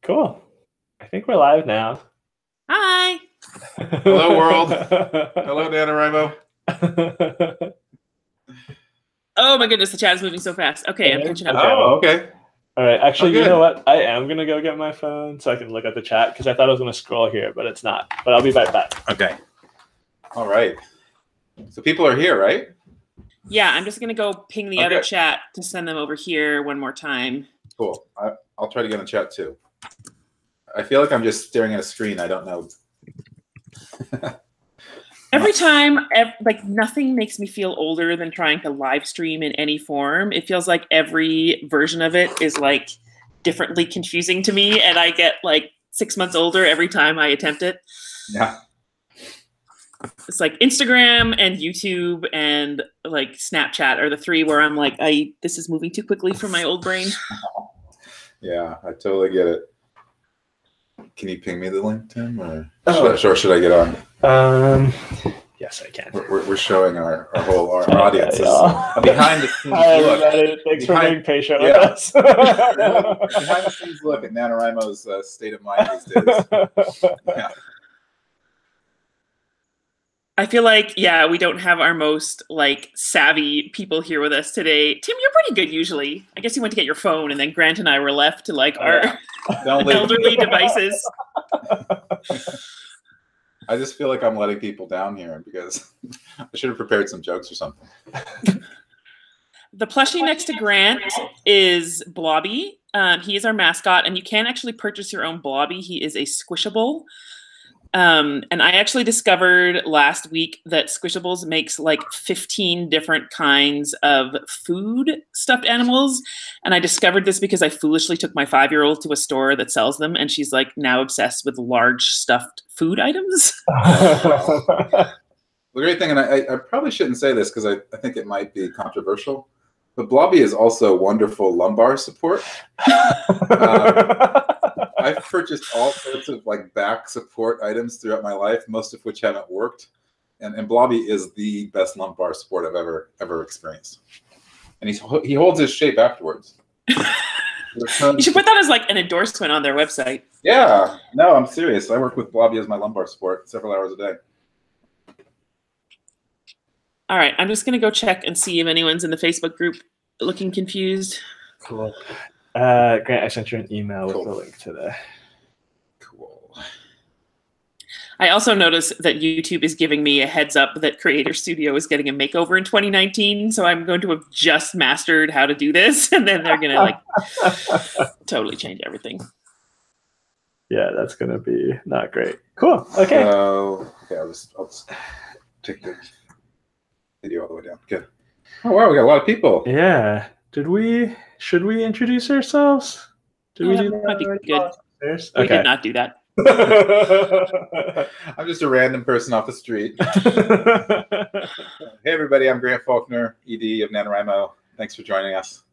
Cool. I think we're live now. Hi. Hello, world. Hello, NaNoWriMo. Oh my goodness, the chat is moving so fast. Okay, I'm catching up. Oh, okay. All right. Actually, Oh, you know what? I am going to go get my phone so I can look at the chat because I thought I was going to scroll here, but it's not. But I'll be right back. Okay. All right. So people are here, right? Yeah, I'm just going to go ping the other chat to send them over here one more time. Cool. I'll try to get in chat too. I feel like I'm just staring at a screen. I don't know. Every time, like nothing makes me feel older than trying to live stream in any form. It feels like every version of it is like differently confusing to me, and I get like 6 months older every time I attempt it. Yeah. It's like Instagram and YouTube and like Snapchat are the three where I'm like, this is moving too quickly for my old brain. Yeah, I totally get it. Can you ping me the link, Tim? Or should I get on? Yes, I can. We're showing our audience a behind the scenes look. Thanks for being patient with us. Behind the scenes look at NaNoWriMo's state of mind these days. Yeah. I feel like, yeah, we don't have our most like savvy people here with us today. Tim, you're pretty good usually. I guess you went to get your phone, and then Grant and I were left to like our elderly devices. I just feel like I'm letting people down here because I should have prepared some jokes or something. The plushie next to Grant is Blobby. He is our mascot, and you can actually purchase your own Blobby. He is a squishable. And I actually discovered last week that Squishables makes like 15 different kinds of food stuffed animals. And I discovered this because I foolishly took my 5-year-old to a store that sells them, and she's like now obsessed with large stuffed food items. The great thing, and I probably shouldn't say this because I think it might be controversial, but Blobby is also wonderful lumbar support. I've purchased all sorts of like back support items throughout my life, most of which haven't worked. And Blobby is the best lumbar support I've ever experienced. And he holds his shape afterwards. You should put that as like an endorsement on their website. Yeah, no, I'm serious. I work with Blobby as my lumbar support several hours a day. All right, I'm just gonna go check and see if anyone's in the Facebook group looking confused. Cool. Grant, I sent you an email with the link to the. Cool. I also noticed that YouTube is giving me a heads up that Creator Studio is getting a makeover in 2019. So I'm going to have just mastered how to do this, and then they're gonna like totally change everything. Yeah, that's gonna be not great. Cool. Okay. Okay, I'll just take the video all the way down. Good. Oh wow, we got a lot of people. Yeah. Should we introduce ourselves? Did we do that? Might be good. Okay. We did not do that. I'm just a random person off the street. Hey everybody, I'm Grant Faulkner, ED of NaNoWriMo. Thanks for joining us.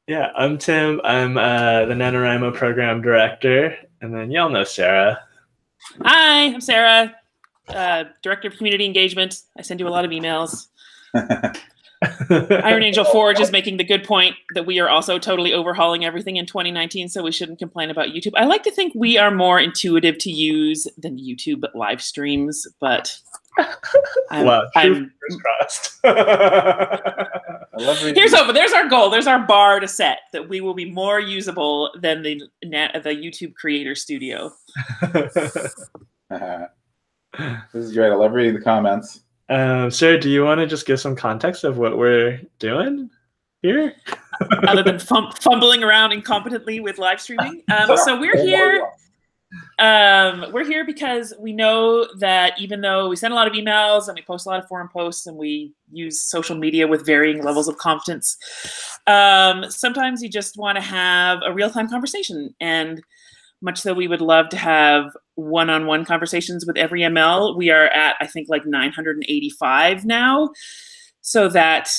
Yeah, I'm Tim. I'm the NaNoWriMo program director, and then y'all know Sarah. Hi, I'm Sarah, director of community engagement. I send you a lot of emails. Iron Angel Forge is making the good point that we are also totally overhauling everything in 2019, so we shouldn't complain about YouTube. I like to think we are more intuitive to use than YouTube live streams, but fingers crossed. There's our goal. There's our bar to set, that we will be more usable than the YouTube Creator Studio. This is great. I love reading the comments. Sarah, do you want to just give some context of what we're doing here? Other than fumbling around incompetently with live streaming. So we're here. We're here because we know that even though we send a lot of emails and we post a lot of forum posts and we use social media with varying levels of competence, sometimes you just want to have a real-time conversation. And much though we would love to have one-on-one conversations with every ML, we are at, I think, like 985 now. So that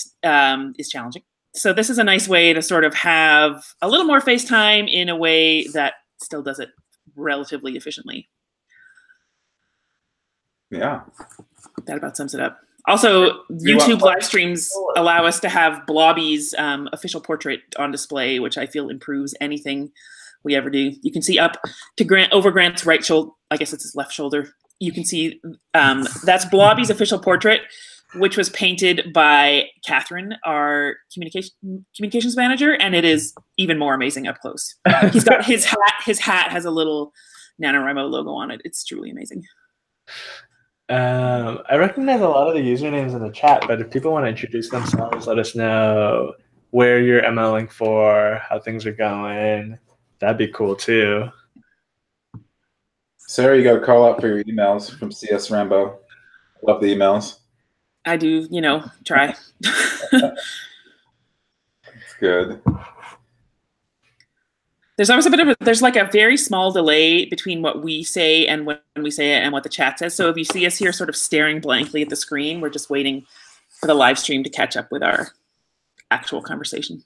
is challenging. So this is a nice way to sort of have a little more FaceTime in a way that still does it relatively efficiently. Yeah. That about sums it up. Also, YouTube live streams allow us to have Blobby's official portrait on display, which I feel improves anything we ever do. You can see up to Grant's right shoulder. I guess it's his left shoulder. You can see that's Blobby's official portrait, which was painted by Catherine, our communications manager, and it is even more amazing up close. He's got his hat. His hat has a little NaNoWriMo logo on it. It's truly amazing. I recognize a lot of the usernames in the chat, but if people want to introduce themselves, let us know where you're MLing for, how things are going. That'd be cool too. Sarah, you got a call out for your emails from CS Rambo. Love the emails. I do, try. That's good. There's always there's like a very small delay between what we say and when we say it and what the chat says. So if you see us here sort of staring blankly at the screen, we're just waiting for the live stream to catch up with our actual conversation.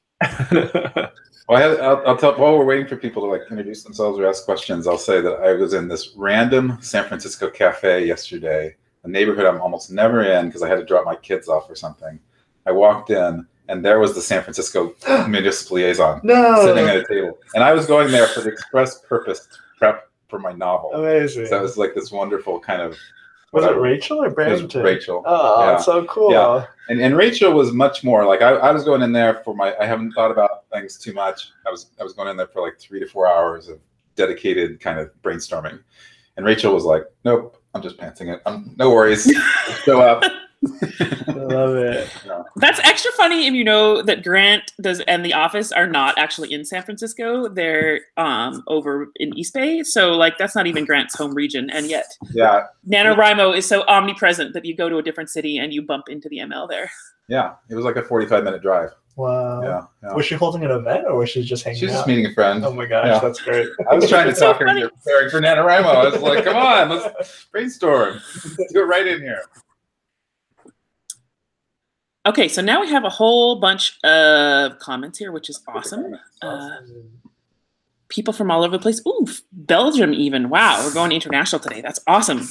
Well, I'll tell, while we're waiting for people to like introduce themselves or ask questions, I'll say that I was in this random San Francisco cafe yesterday, a neighborhood I'm almost never in because I had to drop my kids off or something. I walked in and there was the San Francisco Municipal Liaison sitting at a table. And I was going there for the express purpose to prep for my novel. Amazing. So it was like this wonderful kind of... Was it Rachel or Brandon? It was Rachel. Oh, yeah. That's so cool. Yeah. And Rachel was much more like I was going in there for I haven't thought about things too much. I was going in there for like 3 to 4 hours of dedicated kind of brainstorming. And Rachel was like, nope, I'm just pantsing it. No worries. Show up. I love it. Yeah. That's extra funny if you know that Grant and the office are not actually in San Francisco. They're over in East Bay. So like that's not even Grant's home region. And yet NaNoWriMo is so omnipresent that you go to a different city and you bump into the ML there. Yeah. It was like a 45-minute drive. Wow. Yeah. Was she holding an event or was she just hanging out? She's just meeting a friend. Oh my gosh, that's great. I was trying to talk her into preparing for NaNoWriMo. I was like, come on, let's brainstorm. Let's go right in here. Okay, so now we have a whole bunch of comments here, which is awesome. People from all over the place. Ooh, Belgium even. Wow, we're going international today. That's awesome.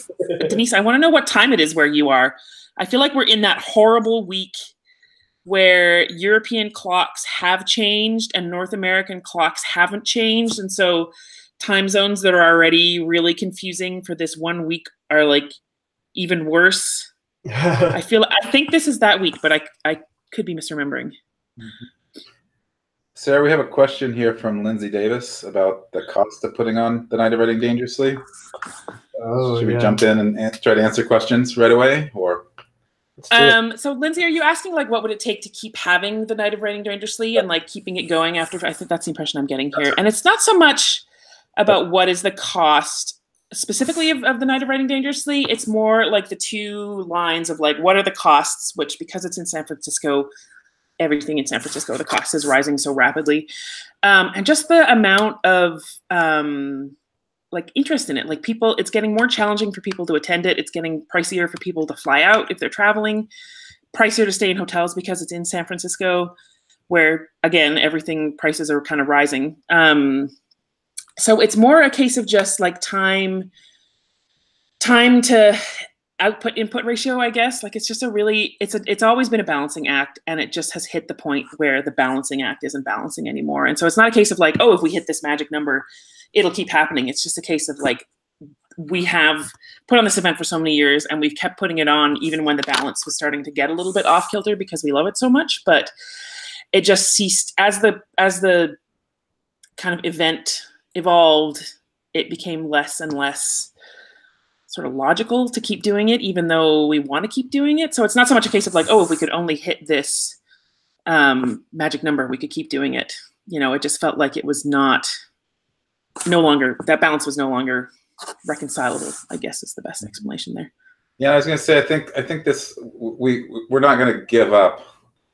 Denise, I want to know what time it is where you are. I feel like we're in that horrible week where European clocks have changed and North American clocks haven't changed. And so time zones that are already really confusing for this 1 week are like even worse. I think this is that week, but I could be misremembering. Sarah, we have a question here from Lindsay Davis about the cost of putting on the Night of Writing Dangerously. Should we jump in and try to answer questions right away, or? So Lindsay, are you asking like what would it take to keep having the Night of Writing Dangerously and like keeping it going after? I think that's the impression I'm getting here, and it's not so much about what is the cost specifically of the Night of Writing Dangerously. It's more like the two lines of like, what are the costs, which because it's in San Francisco, everything in San Francisco, the cost is rising so rapidly. And just the amount of like interest in it. Like people, it's getting more challenging for people to attend it. It's getting pricier for people to fly out if they're traveling, pricier to stay in hotels because it's in San Francisco, where again, prices are kind of rising. So it's more a case of just like time to output input ratio, I guess. Like it's just it's always been a balancing act, and it just has hit the point where the balancing act isn't balancing anymore. And so it's not a case of like, oh, if we hit this magic number, it'll keep happening. It's just a case of like, we have put on this event for so many years and we've kept putting it on even when the balance was starting to get a little bit off kilter because we love it so much, but it just ceased as the kind of event evolved. It became less and less sort of logical to keep doing it, even though we want to keep doing it. So it's not so much a case of like, oh, if we could only hit this magic number, we could keep doing it. It just felt like it was no longer, that balance was no longer reconcilable, I guess is the best explanation there. Yeah, I was going to say, I think this, we're not going to give up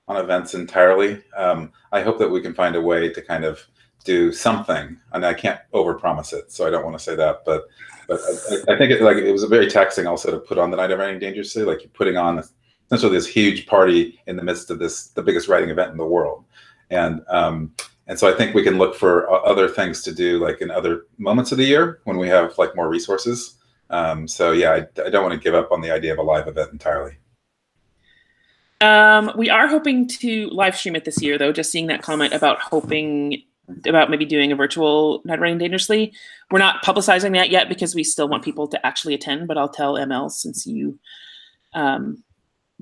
on events entirely. I hope that we can find a way to kind of do something, and I can't overpromise it, so I don't want to say that, but I think it was very taxing also to put on the Night of Writing Dangerously. Like you're putting on essentially this huge party in the midst of the biggest writing event in the world, and so I think we can look for other things to do, like in other moments of the year when we have like more resources. So yeah, I don't want to give up on the idea of a live event entirely. We are hoping to live stream it this year, though. Just seeing that comment about maybe doing a virtual Night Riding Dangerously. We're not publicizing that yet because we still want people to actually attend, but I'll tell ML since you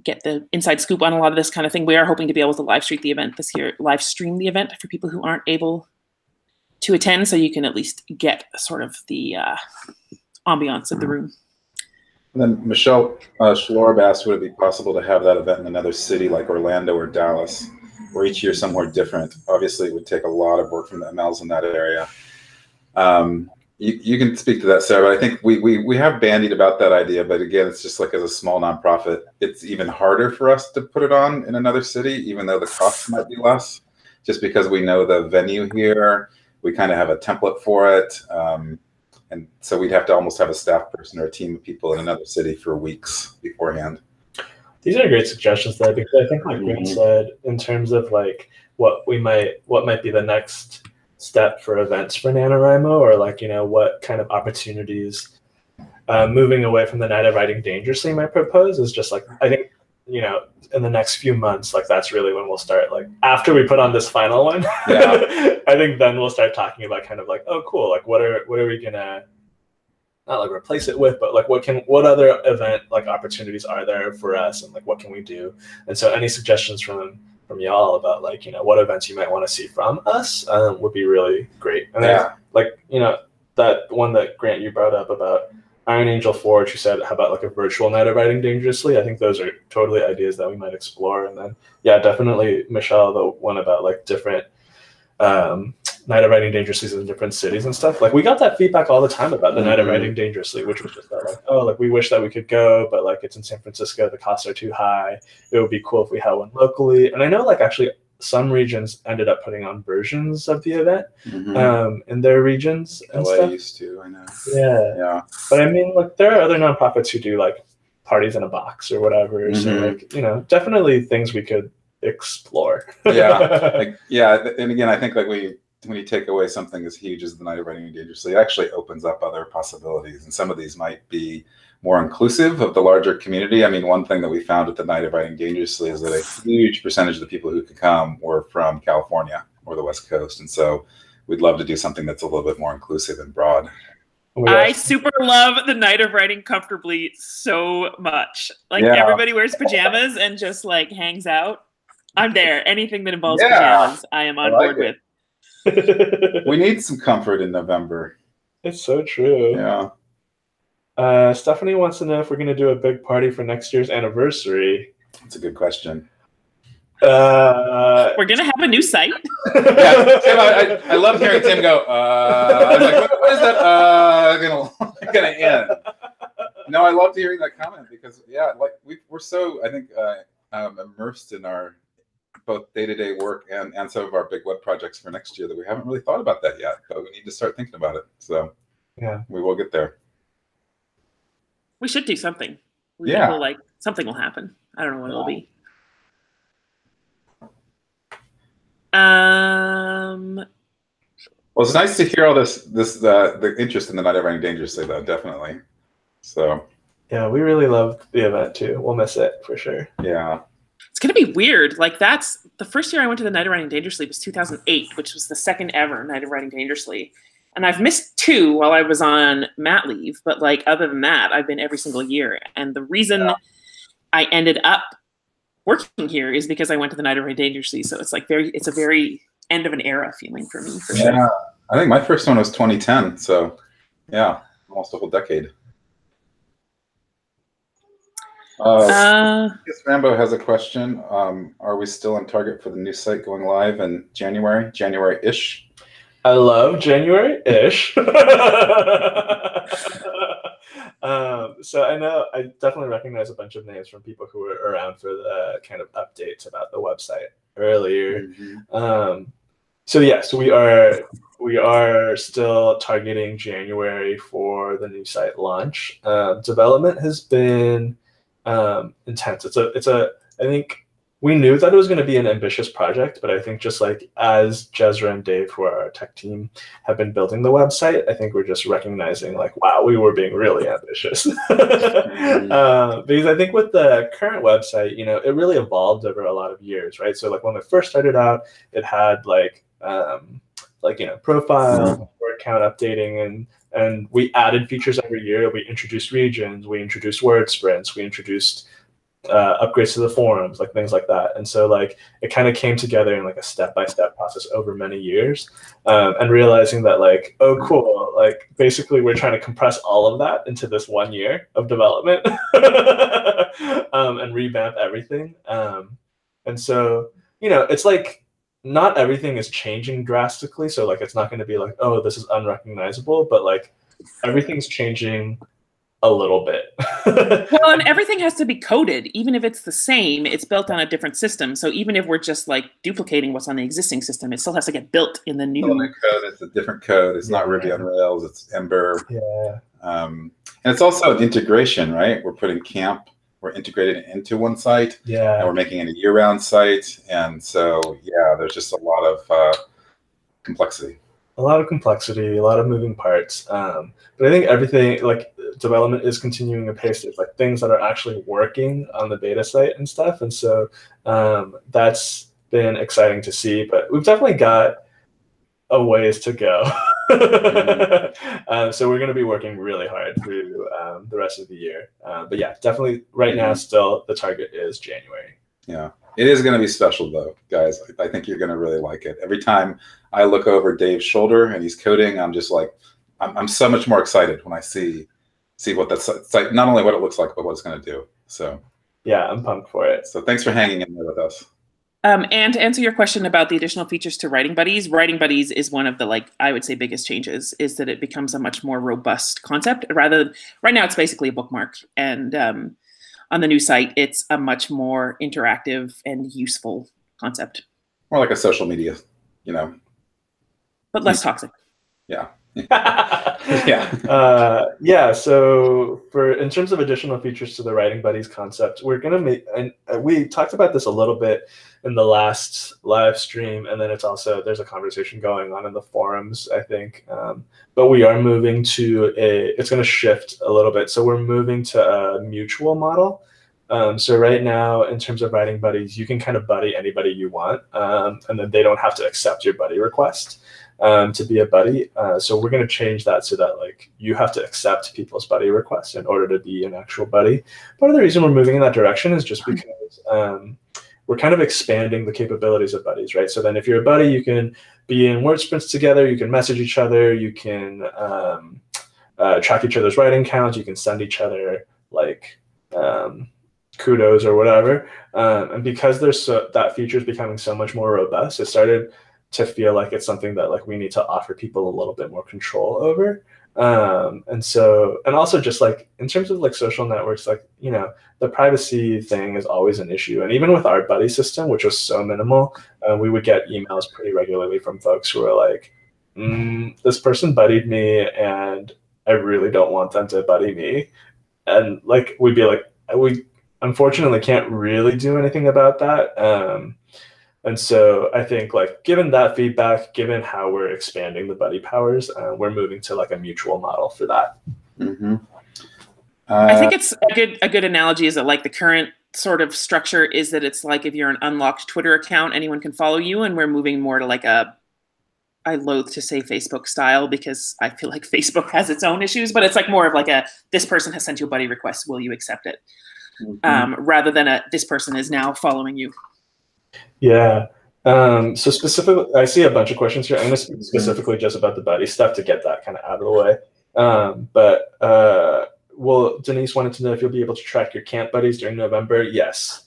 get the inside scoop on a lot of this kind of thing. We are hoping to be able to live stream the event this year, live stream the event for people who aren't able to attend, so you can at least get sort of the ambiance of the room. And then Michelle Schlorb asked, would it be possible to have that event in another city like Orlando or Dallas, or each year somewhere different? Obviously, it would take a lot of work from the MLs in that area. You can speak to that, Sarah, but I think we have bandied about that idea. But again, it's just like as a small nonprofit, it's even harder for us to put it on in another city, even though the cost might be less, just because we know the venue here. We kind of have a template for it. And so we'd have to almost have a staff person or a team of people in another city for weeks beforehand. These are great suggestions, though, because I think, like Green said, in terms of like what might be the next step for events for NaNoWriMo, or like, you know, what kind of opportunities moving away from the Night of Riding Dangerously might propose is just like, I think, you know, in the next few months, like that's really when we'll start, like after we put on this final one, I think then we'll start talking about kind of like, oh, cool, like what are we gonna not like replace it with, but like what other event like opportunities are there for us, and like what can we do? And so any suggestions from y'all about like, you know, what events you might want to see from us would be really great. And then, like, you know, that one that Grant you brought up about Iron Angel Forge, who said, how about like a virtual Night of Riding Dangerously? I think those are totally ideas that we might explore. And then, yeah, definitely, Michelle, the one about like different Night of Riding Dangerously in different cities and stuff. Like we got that feedback all the time about the Night of Riding Dangerously, which was just that like, oh, like we wish that we could go, but like it's in San Francisco, the costs are too high. It would be cool if we had one locally. And I know like actually some regions ended up putting on versions of the event in their regions and LA stuff. used to, I know. Yeah. But I mean, like there are other nonprofits who do like parties in a box or whatever. So like, you know, definitely things we could explore. And again, I think like when you take away something as huge as the Night of Riding Dangerously, it actually opens up other possibilities. And some of these might be more inclusive of the larger community. I mean, one thing that we found at the Night of Riding Dangerously is that a huge percentage of the people who could come were from California or the West Coast. And so we'd love to do something that's a little bit more inclusive and broad. I super love the Night of Riding Comfortably so much. Like everybody wears pajamas and just like hangs out. I'm there. Anything that involves pajamas, I am on board with. We need some comfort in November. It's so true. Yeah. Stephanie wants to know if we're going to do a big party for next year's anniversary. That's a good question. We're going to have a new site. Tim, I love hearing Tim go, I was like, what is that gonna end? No, I loved hearing that comment because, like we're so, I think, immersed in our both day-to-day work and some of our big web projects for next year that we haven't really thought about that yet, but we need to start thinking about it. So we will get there. We should do something. Something will happen. I don't know what it'll be. Well, it's nice to hear all the interest in the Night of Riding Dangerously, though, definitely. So yeah, we really loved the event too. We'll miss it for sure. Yeah. It's going to be weird. Like that's the first year I went to the Night of Riding Dangerously was 2008, which was the second ever Night of Riding Dangerously. And I've missed 2 while I was on mat leave. But like, other than that, I've been every single year. And the reason I ended up working here is because I went to the Night of Riding Dangerously. So it's like it's a very end of an era feeling for me, for sure. I think my first one was 2010. So yeah, almost a whole decade. Rambo has a question. Are we still on target for the new site going live in January-ish? I love January-ish. So I know I definitely recognize a bunch of names from people who were around for the kind of updates about the website earlier. So we are still targeting January for the new site launch. Development has been intense. I think we knew that it was going to be an ambitious project, but I think just like as Jezra and Dave, who are our tech team, have been building the website, I think we're just recognizing like, wow, we were being really ambitious. Because I think with the current website, you know, it really evolved over a lot of years, right? So like when it first started out, it had like you know, profile, word count updating, and we added features every year. We introduced regions, we introduced word sprints, we introduced upgrades to the forums, like things like that. And so like it kind of came together in like a step-by-step process over many years, and realizing that like, oh cool, like basically we're trying to compress all of that into this 1 year of development and revamp everything. And so, you know, it's like not everything is changing drastically. So like it's not going to be like, oh, this is unrecognizable, but like everything's changing a little bit. Well, and everything has to be coded. Even if it's the same, it's built on a different system. So even if we're just like duplicating what's on the existing system, it still has to get built in the new code. It's a different code. It's not Ruby on Rails. It's Ember. Yeah. And it's also an integration, right? We're putting camp. We're integrating it into one site. Yeah. And we're making it a year-round site. And so, yeah, there's just a lot of complexity. A lot of complexity, a lot of moving parts. But I think everything, like development is continuing apace. There's like things that are actually working on the beta site and stuff. And so that's been exciting to see, but we've definitely got a ways to go. So we're going to be working really hard through the rest of the year. But yeah, definitely right now, still the target is January. Yeah. It is going to be special, though, guys. I think you're going to really like it. Every time I look over Dave's shoulder and he's coding, I'm just like, I'm so much more excited when I see what that's like, not only what it looks like, but what it's going to do. So yeah, I'm pumped for it. So thanks for hanging in there with us. And to answer your question about the additional features to Writing Buddies is one of the, like, I would say biggest changes, is that it becomes a much more robust concept. Rather, right now it's basically a bookmark, and on the new site, it's a much more interactive and useful concept. More like a social media, you know. But less toxic. Yeah. Yeah. So in terms of additional features to the Writing Buddies concept, we're going to make, and we talked about this a little bit in the last live stream, and then there's a conversation going on in the forums, I think. But we are moving to it's going to shift a little bit. So we're moving to a mutual model. So right now, in terms of Writing Buddies, you can kind of buddy anybody you want, and then they don't have to accept your buddy request to be a buddy. So we're going to change that so that like you have to accept people's buddy requests in order to be an actual buddy. Part of the reason we're moving in that direction is just because we're kind of expanding the capabilities of buddies, right? So then if you're a buddy, you can be in word sprints together, you can message each other, you can track each other's writing counts, you can send each other like kudos or whatever. And because that feature is becoming so much more robust, it started to feel like it's something that like we need to offer people a little bit more control over. And also just like in terms of like social networks, like, you know, the privacy thing is always an issue. And even with our buddy system, which was so minimal, we would get emails pretty regularly from folks who were like, this person buddied me and I really don't want them to buddy me. And like, we'd be like, we unfortunately can't really do anything about that. And so I think like given that feedback, given how we're expanding the buddy powers, we're moving to like a mutual model for that. I think it's a good analogy is that like the current sort of structure is that it's like if you're an unlocked Twitter account, anyone can follow you, and we're moving more to like I loathe to say Facebook style because I feel like Facebook has its own issues, but it's like more of like this person has sent you a buddy request, will you accept it? Rather than this person is now following you. Yeah. So specifically, I see a bunch of questions here. I'm going to speak specifically just about the buddy stuff to get that kind of out of the way. Well, Denise wanted to know if you'll be able to track your camp buddies during November. Yes.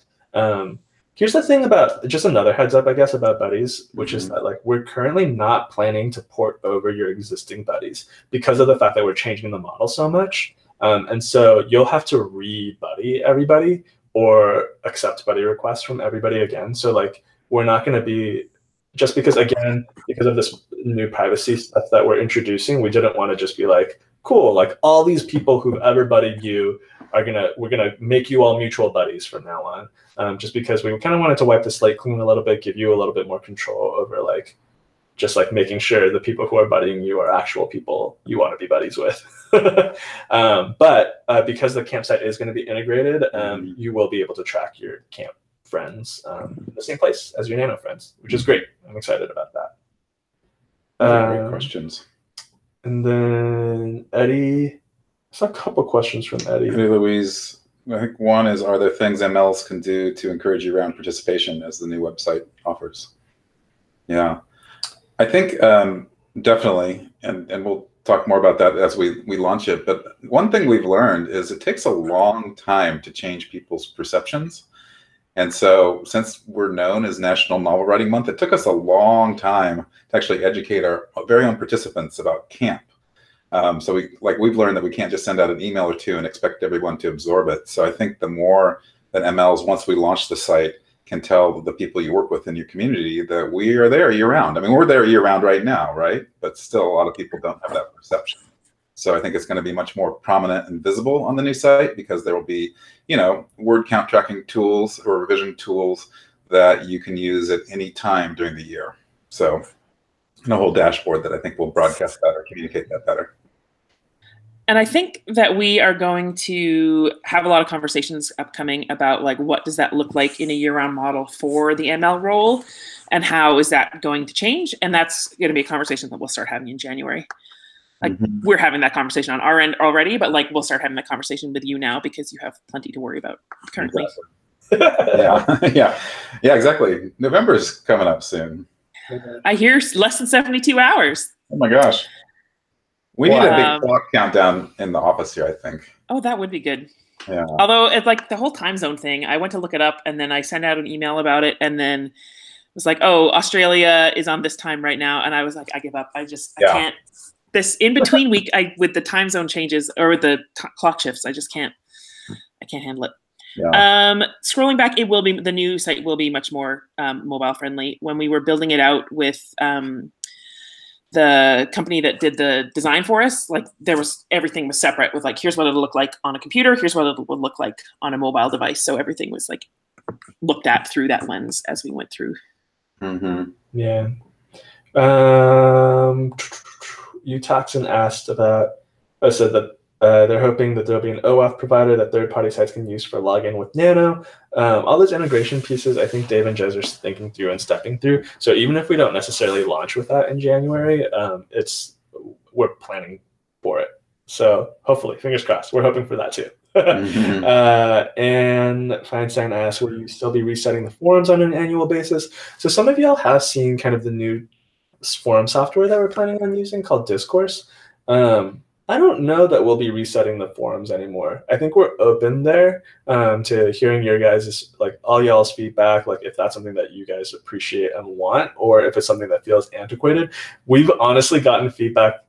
Here's the thing about, just another heads up, I guess, about buddies, which is that like we're currently not planning to port over your existing buddies because of the fact that we're changing the model so much. And so you'll have to re-buddy everybody or accept buddy requests from everybody again. So like we're not going to be, just because, again, because of this new privacy stuff that we're introducing, we didn't want to just be like, cool, like all these people who've ever buddied you we're gonna make you all mutual buddies from now on, just because we kind of wanted to wipe the slate clean a little bit, give you a little bit more control over like just like making sure the people who are buddying you are actual people you want to be buddies with. But because the campsite is going to be integrated, you will be able to track your camp friends in the same place as your Nano friends, which is great. I'm excited about that. Great questions. And then Eddie, I saw a couple questions from Eddie. Hey, Louise, I think one is, are there things MLs can do to encourage year-round participation as the new website offers? Yeah, I think definitely, and we'll talk more about that as we launch it. But one thing we've learned is it takes a long time to change people's perceptions. And so since we're known as National Novel Writing Month, it took us a long time to actually educate our very own participants about camp. So we've learned that we can't just send out an email or two and expect everyone to absorb it. So I think the more that MLs, once we launch the site, can tell the people you work with in your community that we are there year round. I mean, we're there year round right now, right? But still a lot of people don't have that perception. So I think it's going to be much more prominent and visible on the new site, because there will be, you know, word count tracking tools or revision tools that you can use at any time during the year. So and a whole dashboard that I think will broadcast that or communicate that better. And I think that we are going to have a lot of conversations upcoming about like, what does that look like in a year-round model for the ML role, and how is that going to change? And that's going to be a conversation that we'll start having in January. Like we're having that conversation on our end already, but like we'll start having that conversation with you now, because you have plenty to worry about currently. Exactly. yeah, exactly. November is coming up soon. I hear less than 72 hours. Oh my gosh. We need a big clock countdown in the office here, I think. Oh, that would be good. Yeah. Although it's like the whole time zone thing, I went to look it up and then I sent out an email about it, and then it was like, oh, Australia is on this time right now. And I was like, I give up. I can't. This in between week, with the time zone changes or with the clock shifts, I can't handle it. Yeah. Scrolling back, the new site will be much more mobile friendly. When we were building it out with the company that did the design for us, like everything was separate with like, here's what it'll look like on a computer, here's what it would look like on a mobile device. So everything was like looked at through that lens as we went through. Yeah. Utaxon asked about, said that they're hoping that there'll be an OAuth provider that third-party sites can use for login with Nano. All those integration pieces, I think Dave and Jez are thinking through and stepping through. So even if we don't necessarily launch with that in January, we're planning for it. So hopefully, fingers crossed, we're hoping for that too. And Feinstein asked, will you still be resetting the forums on an annual basis? So some of y'all have seen kind of the new forum software that we're planning on using called Discourse. I don't know that we'll be resetting the forums anymore. I think we're open there to hearing your guys', like all y'all's feedback, like if that's something that you guys appreciate and want, or if it's something that feels antiquated. We've honestly gotten feedback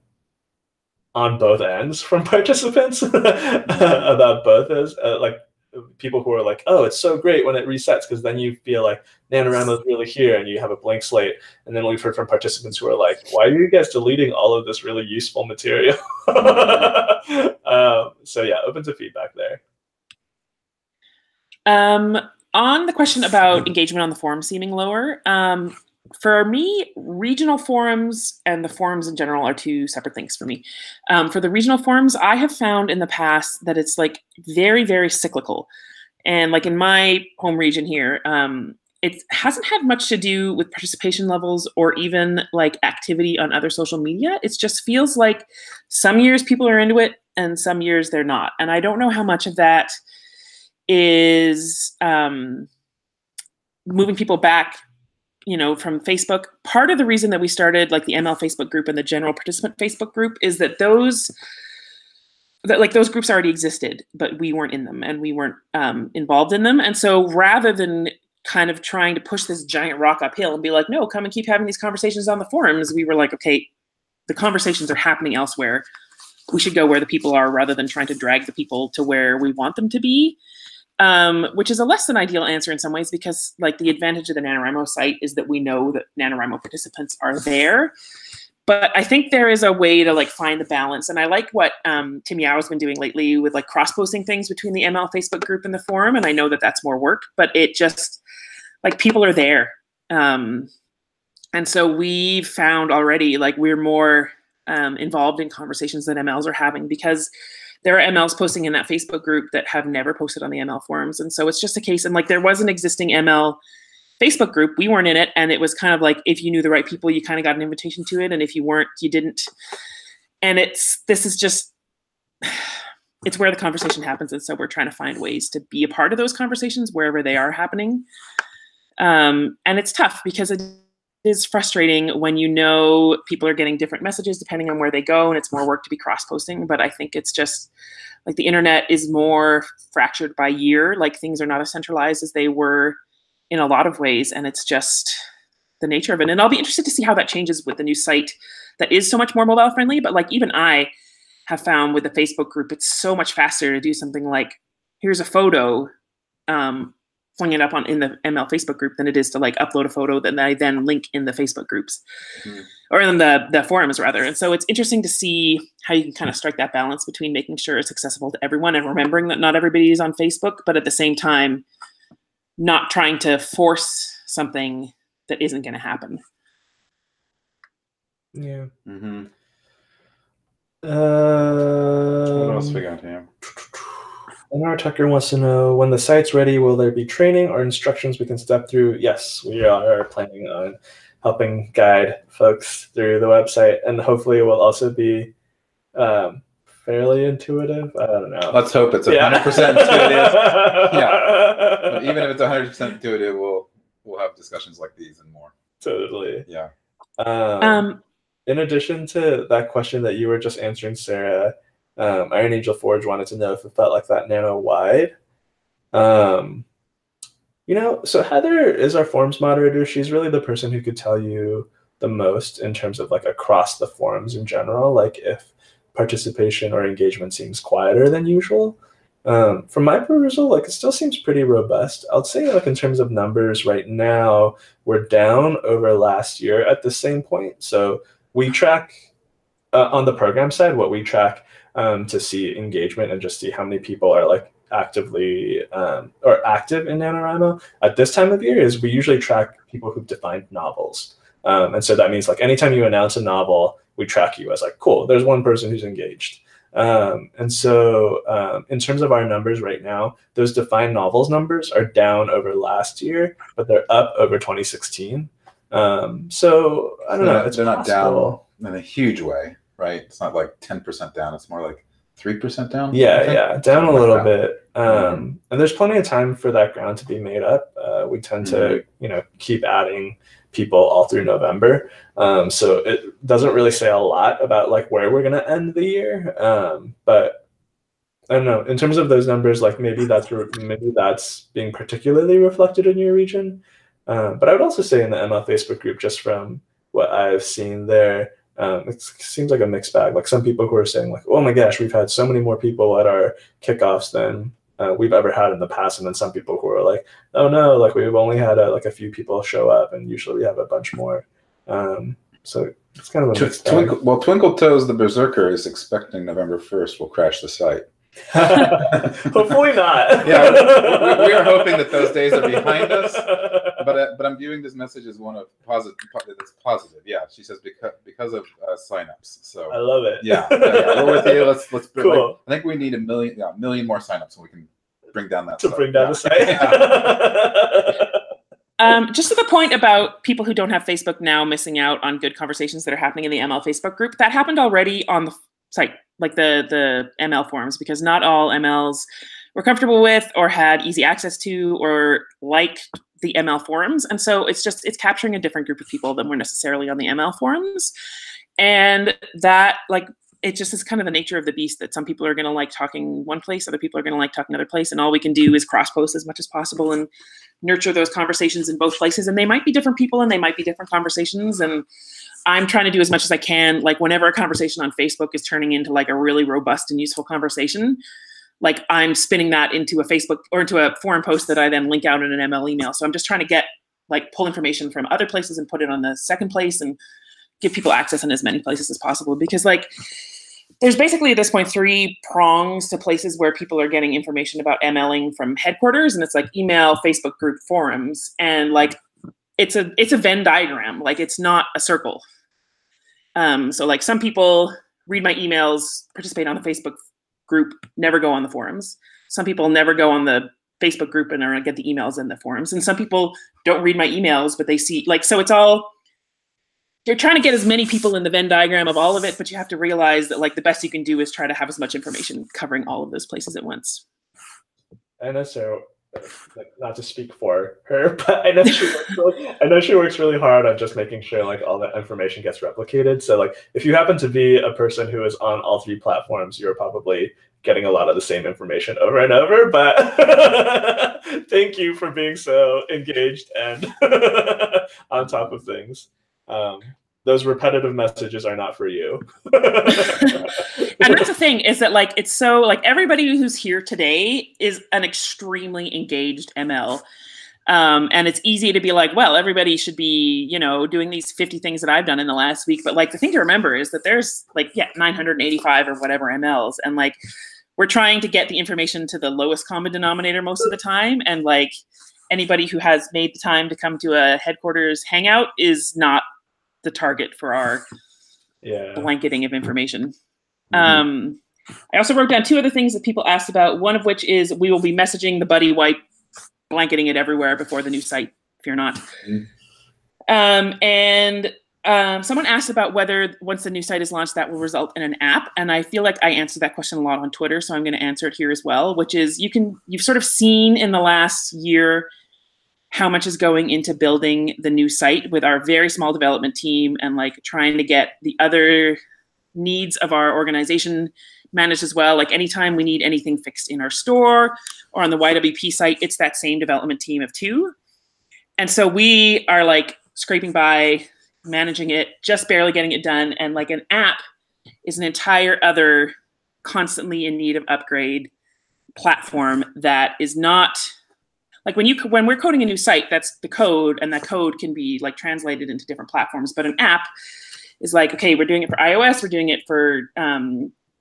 on both ends from participants about both as like people who are like, oh, it's so great when it resets, because then you feel like NaNoWriMo is really here and you have a blank slate. And then we've heard from participants who are like, why are you guys deleting all of this really useful material? So yeah, open to feedback there. On the question about engagement on the forum seeming lower, for me, regional forums and the forums in general are two separate things for me. For the regional forums, I have found in the past that it's like very, very cyclical. And like in my home region here, it hasn't had much to do with participation levels or even like activity on other social media. It just feels like some years people are into it and some years they're not. And I don't know how much of that is moving people back, you know, from Facebook. Part of the reason that we started like the ML Facebook group and the general participant Facebook group is that those groups already existed, but we weren't in them and we weren't involved in them. And so rather than kind of trying to push this giant rock uphill and be like, no, come and keep having these conversations on the forums, we were like, okay, the conversations are happening elsewhere. We should go where the people are rather than trying to drag the people to where we want them to be. Which is a less than ideal answer in some ways, because like the advantage of the NaNoWriMo site is that we know that NaNoWriMo participants are there. But I think there is a way to like find the balance. And I like what Tim Yao has been doing lately with like cross-posting things between the ML Facebook group and the forum. And I know that that's more work, but it just like people are there. And so we found already like we're more involved in conversations that MLs are having because there are MLs posting in that Facebook group that have never posted on the ML forums. And so it's just a case, and like there was an existing ML Facebook group. We weren't in it. And it was kind of like, if you knew the right people, you kind of got an invitation to it. And if you weren't, you didn't. And this is just, it's where the conversation happens. And so we're trying to find ways to be a part of those conversations wherever they are happening. And it's tough because it is frustrating when you know people are getting different messages depending on where they go, and it's more work to be cross-posting. But I think it's just like the internet is more fractured by year. Like things are not as centralized as they were in a lot of ways, and it's just the nature of it. And I'll be interested to see how that changes with the new site that is so much more mobile friendly. But like even I have found with the Facebook group, it's so much faster to do something like, here's a photo, fling it up in the ML Facebook group than it is to like upload a photo that I then link in the Facebook groups or in the forums rather. And so it's interesting to see how you can kind of strike that balance between making sure it's accessible to everyone and remembering that not everybody is on Facebook, but at the same time, not trying to force something that isn't going to happen. Yeah. What else we got here? NR Tucker wants to know, when the site's ready, will there be training or instructions we can step through? Yes, we are planning on helping guide folks through the website, and hopefully it will also be fairly intuitive. I don't know. Let's hope it's 100% intuitive. Yeah. But even if it's 100% intuitive, we'll have discussions like these and more. Totally. Yeah. In addition to that question that you were just answering, Sarah, Iron Angel Forge wanted to know if it felt like that nano wide. You know, so Heather is our forums moderator. She's really the person who could tell you the most in terms of like across the forums in general, like if participation or engagement seems quieter than usual. From my perusal, like it still seems pretty robust. I'll say like in terms of numbers right now, we're down over last year at the same point. So we track on the program side, what we track to see engagement and just see how many people are like actively or active in NaNoWriMo at this time of year is we usually track people who've defined novels. And so that means like anytime you announce a novel, we track you as like, cool, there's one person who's engaged. And so in terms of our numbers right now, those defined novels numbers are down over last year, but they're up over 2016. So I don't know. They're not down in a huge way, right? It's not like 10% down. It's more like 3% down. Yeah, down a little bit. And there's plenty of time for that ground to be made up. We tend to, keep adding people all through November. So it doesn't really say a lot about like where we're going to end the year. But I don't know, in terms of those numbers, like maybe that's being particularly reflected in your region. But I would also say in the ML Facebook group, just from what I've seen there, it seems like a mixed bag. Like some people who are saying like, oh my gosh, we've had so many more people at our kickoffs than we've ever had in the past. And then some people who are like, oh no, like we've only had like a few people show up and usually we have a bunch more. So it's kind of a mixed bag. Twinkle Toes the Berserker is expecting November 1st will crash the site. Hopefully not. Yeah, we are hoping that those days are behind us. But I'm viewing this message as one of positive. That's positive. Yeah, she says because of signups. So I love it. Yeah, we're with you. Let's cool. Like, I think we need a million more signups so we can bring down that. Bring down the site. Just to the point about people who don't have Facebook now missing out on good conversations that are happening in the ML Facebook group, that happened already on the site, like the ML forums, because not all MLs were comfortable with or had easy access to or liked the ML forums. And so it's capturing a different group of people than were necessarily on the ML forums. And that it just is kind of the nature of the beast that some people are going to like talking one place, other people are going to like talking another place. And all we can do is cross post as much as possible and nurture those conversations in both places. And they might be different people and they might be different conversations. And I'm trying to do as much as I can. Like whenever a conversation on Facebook is turning into like a really robust and useful conversation, like I'm spinning that into a Facebook or into a forum post that I then link out in an ML email. So I'm just trying to pull information from other places and put it on the second place and give people access in as many places as possible, because like there's basically at this point 3 prongs to places where people are getting information about MLing from headquarters, and it's like email, Facebook group, forums, and like it's a Venn diagram, like it's not a circle. So like some people read my emails, participate on the Facebook group, never go on the forums. Some people never go on the Facebook group and are get the emails in the forums, and some people don't read my emails, but they see like, so it's all, you're trying to get as many people in the Venn diagram of all of it, but you have to realize that like the best you can do is try to have as much information covering all of those places at once. I know, so like, not to speak for her, but I know she works really hard on just making sure like all that information gets replicated. So like if you happen to be a person who is on all 3 platforms, you're probably getting a lot of the same information over and over. But thank you for being so engaged and on top of things. Those repetitive messages are not for you. And that's the thing, is that like it's so like everybody who's here today is an extremely engaged ML. And it's easy to be like, well, everybody should be, you know, doing these 50 things that I've done in the last week. But like the thing to remember is that there's like, 985 or whatever MLs. And like we're trying to get the information to the lowest common denominator most of the time. And like anybody who has made the time to come to a headquarters hangout is not the target for our blanketing of information. I also wrote down 2 other things that people asked about, one of which is we will be messaging the buddy wipe, blanketing it everywhere before the new site, fear not. Someone asked about whether once the new site is launched, that will result in an app. And I feel like I answered that question a lot on Twitter, so I'm going to answer it here as well, which is you've sort of seen in the last year how much is going into building the new site with our very small development team and like trying to get the other needs of our organization managed as well. Like anytime we need anything fixed in our store or on the YWP site, it's that same development team of 2. And so we are like scraping by, managing it, just barely getting it done. And like an app is an entire other constantly in need of upgrade platform that is not like when we're coding a new site, that's the code, and that code can be like translated into different platforms. But an app is like, okay, we're doing it for iOS, we're doing it for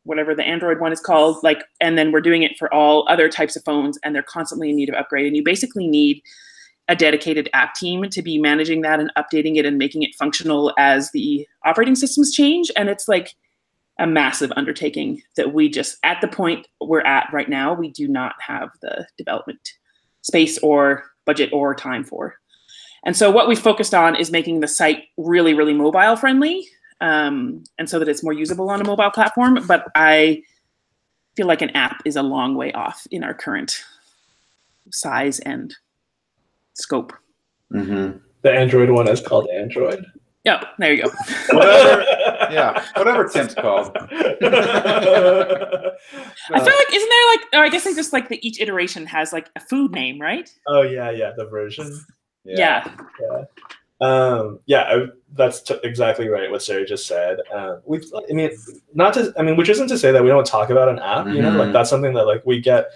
whatever the Android one is called, like, and then we're doing it for all other types of phones, and they're constantly in need of upgrade. And you basically need a dedicated app team to be managing that and updating it and making it functional as the operating systems change. And it's like a massive undertaking that we just, at the point we're at right now, we do not have the development space or budget or time for. And so what we focused on is making the site really, really mobile friendly, and so that it's more usable on a mobile platform. But I feel like an app is a long way off in our current size and scope. Mm-hmm. The Android one is called Android. Yeah, there you go. Whatever Tim's called. I feel like, isn't there like, or I guess they just like each iteration has like a food name, right? Oh yeah, the version. Yeah. That's exactly right. What Sarah just said. Which isn't to say that we don't talk about an app. You know, like that's something that like we get.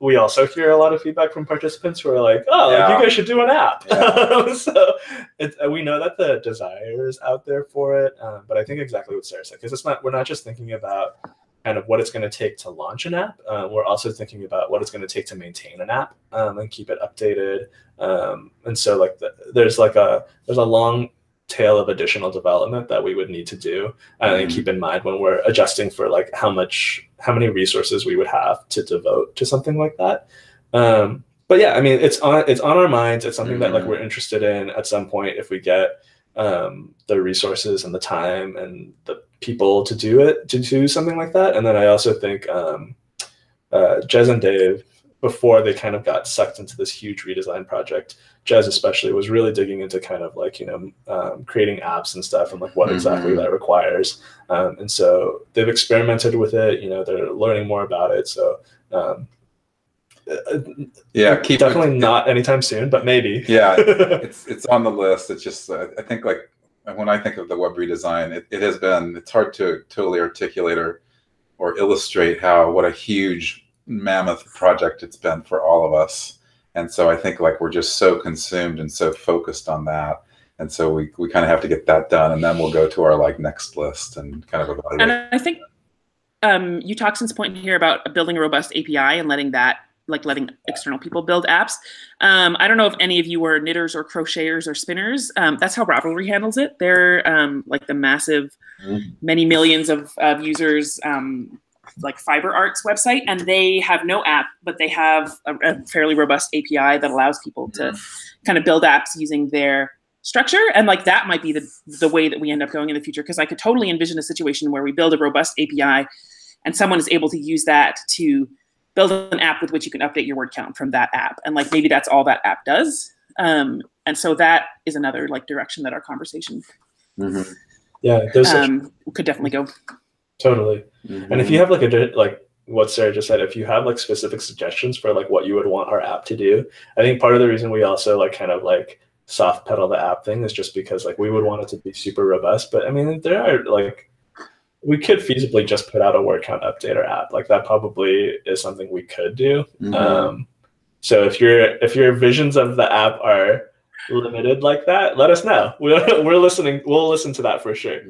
We also hear a lot of feedback from participants who are like, "Oh, like, you guys should do an app." Yeah. So we know that the desire is out there for it, but I think exactly what Sarah said, because we're not just thinking about kind of what it's going to take to launch an app. We're also thinking about what it's going to take to maintain an app and keep it updated. And so like there's a long tail of additional development that we would need to do and keep in mind when we're adjusting for like how many resources we would have to devote to something like that. But yeah, I mean, it's on our minds. It's something that like we're interested in at some point if we get the resources and the time and the people to do something like that. And then I also think Jez and Dave, before they kind of got sucked into this huge redesign project, Jez especially was really digging into kind of like, creating apps and stuff and like what exactly that requires. And so they've experimented with it, they're learning more about it. So definitely not anytime soon, but maybe. Yeah, it's on the list. It's just, I think like when I think of the web redesign, it's hard to totally articulate or illustrate what a huge mammoth project it's been for all of us. And so I think like we're just so consumed and so focused on that. And so we kind of have to get that done, and then we'll go to our like next list and kind of evaluate. And I think Utoxin's point here about building a robust API and letting external people build apps. I don't know if any of you were knitters or crocheters or spinners. That's how Ravelry handles it. They're like the massive, many millions of users, like Fiber Arts website, and they have no app, but they have a fairly robust API that allows people to kind of build apps using their structure. And like that might be the way that we end up going in the future, because I could totally envision a situation where we build a robust API and someone is able to use that to build an app with which you can update your word count from that app. And like maybe that's all that app does. And so that is another like direction that our conversation yeah, could definitely go. Totally. And if you have like what Sarah just said, if you have like specific suggestions for like what you would want our app to do, I think part of the reason we also like kind of like soft pedal the app thing is just because like we would want it to be super robust. But I mean, there are like, we could feasibly just put out a word count updater app. Like that probably is something we could do. So if your visions of the app are limited like that, let us know. We're listening. We'll listen to that for sure.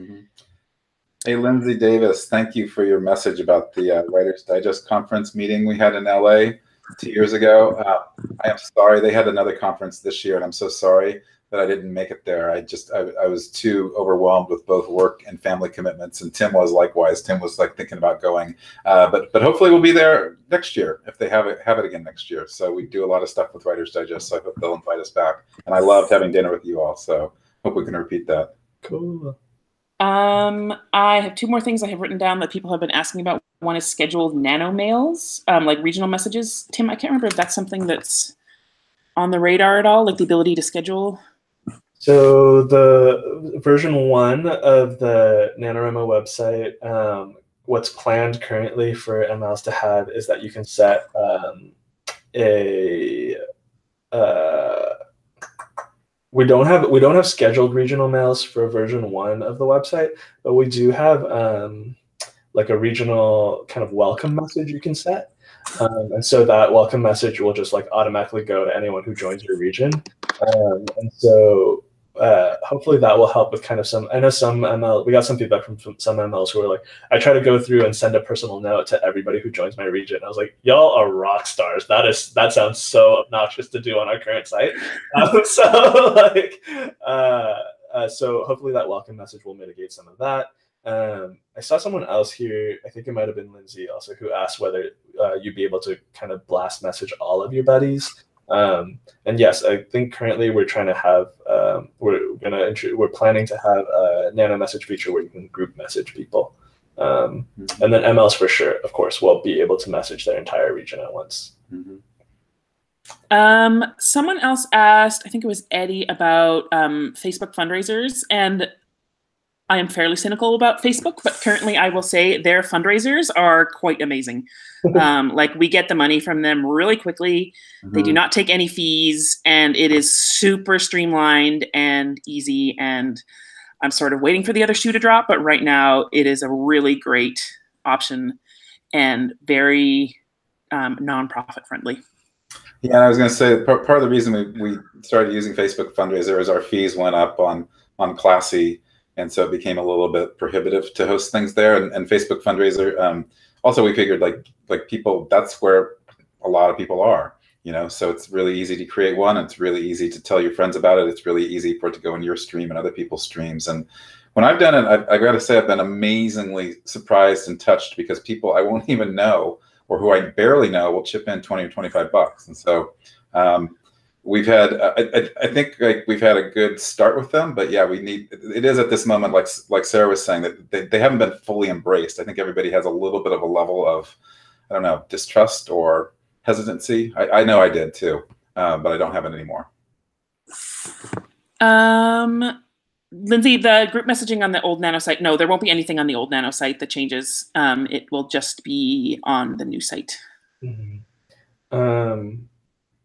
Hey, Lindsay Davis, thank you for your message about the Writer's Digest conference meeting we had in LA 2 years ago. I am sorry, they had another conference this year, and I'm so sorry that I didn't make it there. I was too overwhelmed with both work and family commitments, and Tim was likewise. Tim was like thinking about going, but hopefully we'll be there next year if they have it again next year. So we do a lot of stuff with Writer's Digest, so I hope they'll invite us back. And I loved having dinner with you all, so hope we can repeat that. Cool. I have two more things I have written down that people have been asking about. One is scheduled nano mails, like regional messages. Tim, I can't remember if that's something that's on the radar at all, like the ability to schedule. So the version 1 of the NaNoWriMo website, what's planned currently for MLs to have is that you can set we don't have scheduled regional mails for version 1 of the website, but we do have like a regional kind of welcome message you can set. And so that welcome message will just like automatically go to anyone who joins your region. And so hopefully that will help with kind of some, I know some ML, we got some feedback from some MLs who were like, I try to go through and send a personal note to everybody who joins my region. I was like, y'all are rock stars. That sounds so obnoxious to do on our current site. So hopefully that welcome message will mitigate some of that. I saw someone else here, I think it might have been Lindsay also, who asked whether you'd be able to kind of blast message all of your buddies. And yes, I think currently we're trying to have, we're planning to have a nano message feature where you can group message people. And then MLs for sure, of course, will be able to message their entire region at once. Someone else asked, I think it was Eddie, about Facebook fundraisers, and I am fairly cynical about Facebook, but currently I will say their fundraisers are quite amazing. Like we get the money from them really quickly. They do not take any fees, and it is super streamlined and easy. And I'm sort of waiting for the other shoe to drop, but right now it is a really great option and very nonprofit friendly. Yeah, I was going to say part of the reason we started using Facebook Fundraiser is our fees went up on Classy. And so it became a little bit prohibitive to host things there. And Facebook Fundraiser, also we figured like people, that's where a lot of people are, you know, so it's really easy to create one. It's really easy to tell your friends about it. It's really easy for it to go in your stream and other people's streams. And when I've done it, I got to say I've been amazingly surprised and touched because people I won't even know or who I barely know will chip in 20 or 25 bucks. And so we've had, I think like we've had a good start with them, but yeah, it is at this moment, like Sarah was saying, that they haven't been fully embraced. I think everybody has a little bit of a level of, I don't know, distrust or hesitancy. I know I did too, but I don't have it anymore. Lindsay, the group messaging on the old Nano site, no, there won't be anything on the old Nano site that changes. It will just be on the new site.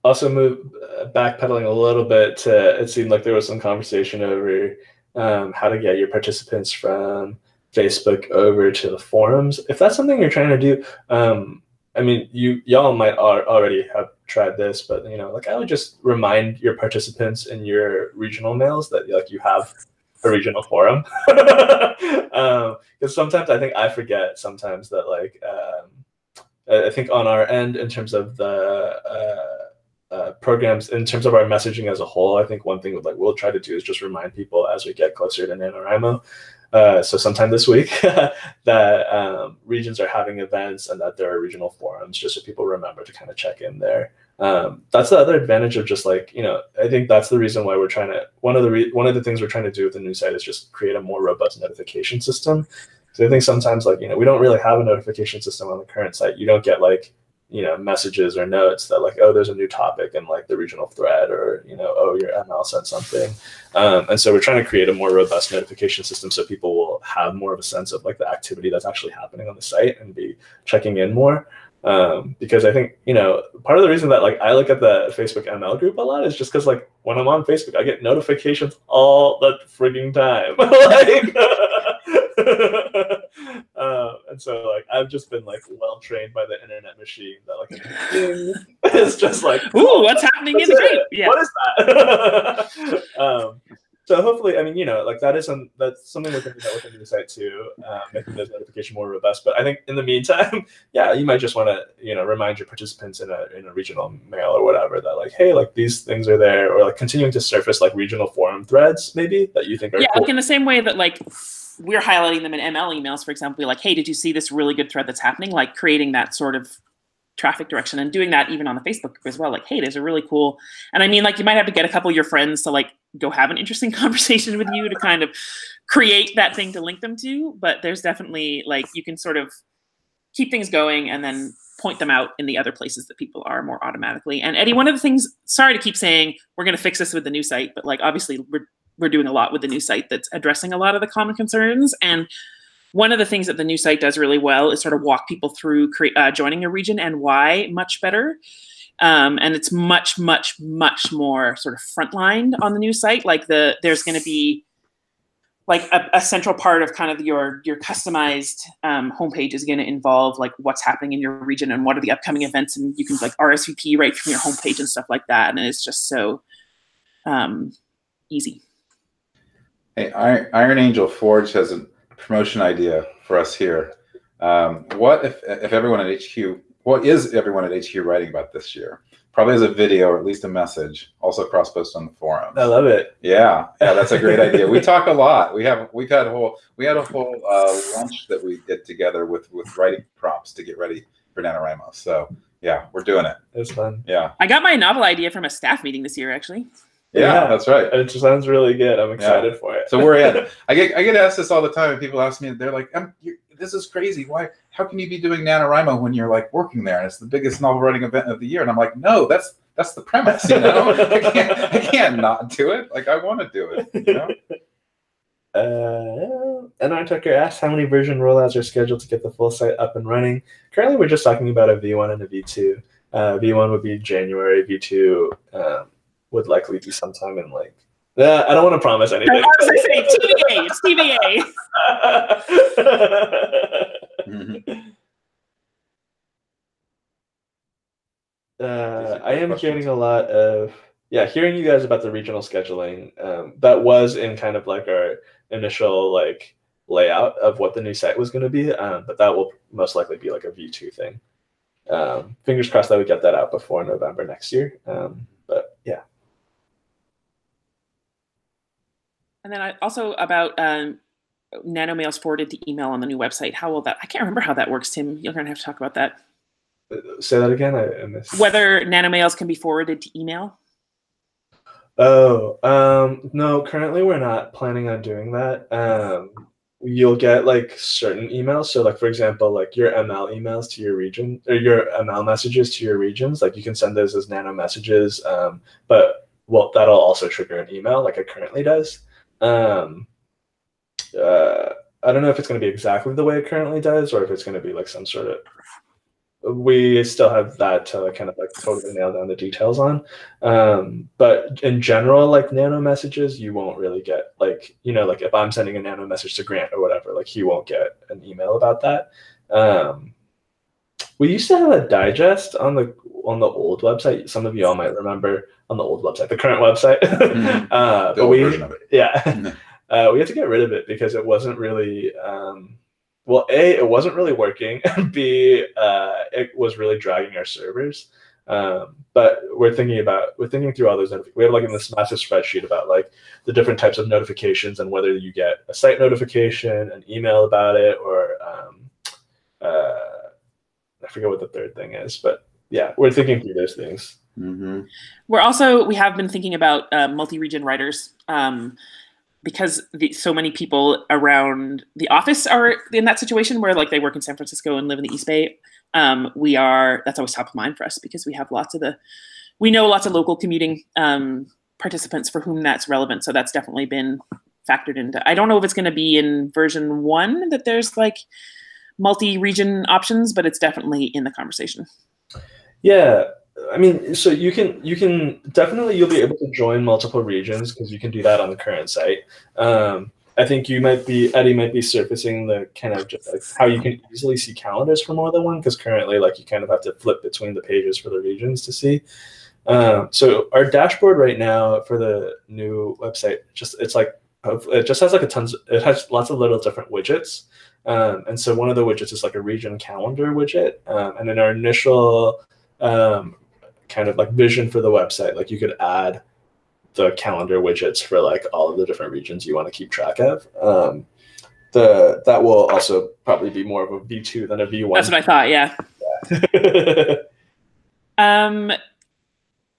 Also backpedaling a little bit to, it seemed like there was some conversation over how to get your participants from Facebook over to the forums. If that's something you're trying to do, I mean, y'all might already have tried this, but like I would just remind your participants in your regional mails that like you have a regional forum. Because sometimes I think I forget sometimes that like I think on our end in terms of the programs, in terms of our messaging as a whole, I think one thing like we'll try to do is just remind people as we get closer to NaNoWriMo. So sometime this week that regions are having events and that there are regional forums, just so people remember to kind of check in there. That's the other advantage of just like, I think that's the reason why we're trying to, one of the things we're trying to do with the new site is just create a more robust notification system. So I think sometimes like, we don't really have a notification system on the current site. You don't get like, messages or notes that like, oh, there's a new topic in like the regional thread, or, oh, your ML sent something. And so we're trying to create a more robust notification system so people will have more of a sense of like the activity that's actually happening on the site and be checking in more. Because I think, part of the reason that like I look at the Facebook ML group a lot is just because like when I'm on Facebook, I get notifications all the frigging time. And so like I've just been like well trained by the internet machine that like it's just like, ooh, what's happening in the group? Yeah. What is that? So hopefully, I mean, like that's something we're thinking about with the new site too, making those notifications more robust. But I think in the meantime, yeah, you might just want to, remind your participants in a regional mail or whatever that like, hey, like these things are there, or like continuing to surface like regional forum threads maybe that you think are cool. Like in the same way that like we're highlighting them in ML emails, for example, like, hey, did you see this really good thread that's happening? Like creating that sort of traffic direction and doing that even on the Facebook group as well. Like, hey, there's a really cool, and I mean, like you might have to get a couple of your friends to like go have an interesting conversation with you to kind of create that thing to link them to. But there's definitely like, you can sort of keep things going and then point them out in the other places that people are more automatically. And Eddie, one of the things, sorry to keep saying we're going to fix this with the new site, but like obviously we're doing a lot with the new site that's addressing a lot of the common concerns. And one of the things that the new site does really well is sort of walk people through joining a region and why much better. And it's much, much, much more sort of frontlined on the new site. Like there's going to be like a central part of kind of your customized homepage is going to involve like what's happening in your region and what are the upcoming events, and you can like RSVP right from your homepage and stuff like that. And it's just so easy. Hey, Iron Angel Forge has a promotion idea for us here. What if everyone at HQ, what is everyone at HQ writing about this year? Probably as a video or at least a message, also cross-post on the forums. I love it. Yeah, that's a great idea. We talk a lot. We had a whole lunch that we did together with writing prompts to get ready for NaNoWriMo. So yeah, we're doing it. It's fun. Yeah. I got my novel idea from a staff meeting this year, actually. Yeah, that's right. It just sounds really good. I'm excited for it. So we're in. I get asked this all the time, and people ask me, they're like, "This is crazy. Why? How can you be doing NaNoWriMo when you're like working there and it's the biggest novel writing event of the year?" And I'm like, "No, that's the premise. I can't not do it. Like I want to do it. NR Tucker asks how many version rollouts are scheduled to get the full site up and running. Currently, we're just talking about a V1 and a V2. V1 would be January. V2 would likely be sometime in like. I don't want to promise anything. I was going to say TBA. It's TBA. I am getting a lot of hearing you guys about the regional scheduling. That was in kind of like our initial like layout of what the new site was going to be, but that will most likely be like a V2 thing. Fingers crossed that we get that out before November next year. But yeah. And then also about NaNoMails forwarded to email on the new website. How will that? I can't remember how that works, Tim. You're going to have to talk about that. Say that again. I missed. Whether NaNoMails can be forwarded to email. Oh, no. Currently, we're not planning on doing that. You'll get like certain emails. So, like for example, like your ML emails to your region, or your ML messages to your regions. Like you can send those as nano messages, but that'll also trigger an email, like it currently does. I don't know if it's going to be exactly the way it currently does, or if it's going to be like some sort of. We still have that to kind of like totally nail down the details on. But in general, like nano messages, you won't really get like, like if I'm sending a nano message to Grant or whatever, like he won't get an email about that. We used to have a digest on on the old website. Some of you all might remember on the old website, the current website. The old version of it. Yeah. We had to get rid of it because it wasn't really, well, A, it wasn't really working, and B, it was really dragging our servers. But we're thinking through all those. We have like in this massive spreadsheet about like the different types of notifications and whether you get a site notification, an email about it, or I forget what the third thing is, but yeah, we're thinking through those things. Mm-hmm. We have been thinking about multi-region writers because so many people around the office are in that situation where like they work in San Francisco and live in the East Bay. That's always top of mind for us because we have we know lots of local commuting participants for whom that's relevant. So that's definitely been factored into. I don't know if it's going to be in version 1 that there's like multi-region options, but it's definitely in the conversation. Yeah. I mean, so you can definitely, you'll be able to join multiple regions because you can do that on the current site. I think Eddie might be surfacing the kind of just like how you can easily see calendars for more than one, because currently like you kind of have to flip between the pages for the regions to see. So our dashboard right now for the new website, it just has like it has lots of little different widgets. And so one of the widgets is like a region calendar widget. And in our initial kind of like vision for the website, like you could add the calendar widgets for like all of the different regions you want to keep track of. That will also probably be more of a V2 than a V1. That's what I thought. Yeah.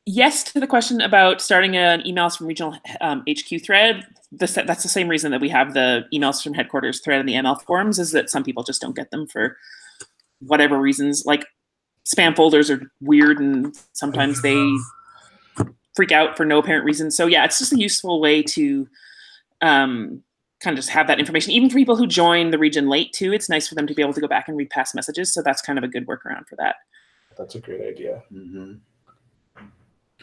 Yes to the question about starting an emails from regional HQ thread. That's the same reason that we have the emails from headquarters thread in the ML forums, is that some people just don't get them for whatever reasons. Like spam folders are weird and sometimes they freak out for no apparent reason. So yeah, it's just a useful way to kind of just have that information. Even for people who join the region late too, it's nice for them to be able to go back and read past messages. So that's kind of a good workaround for that. That's a great idea. Mm-hmm.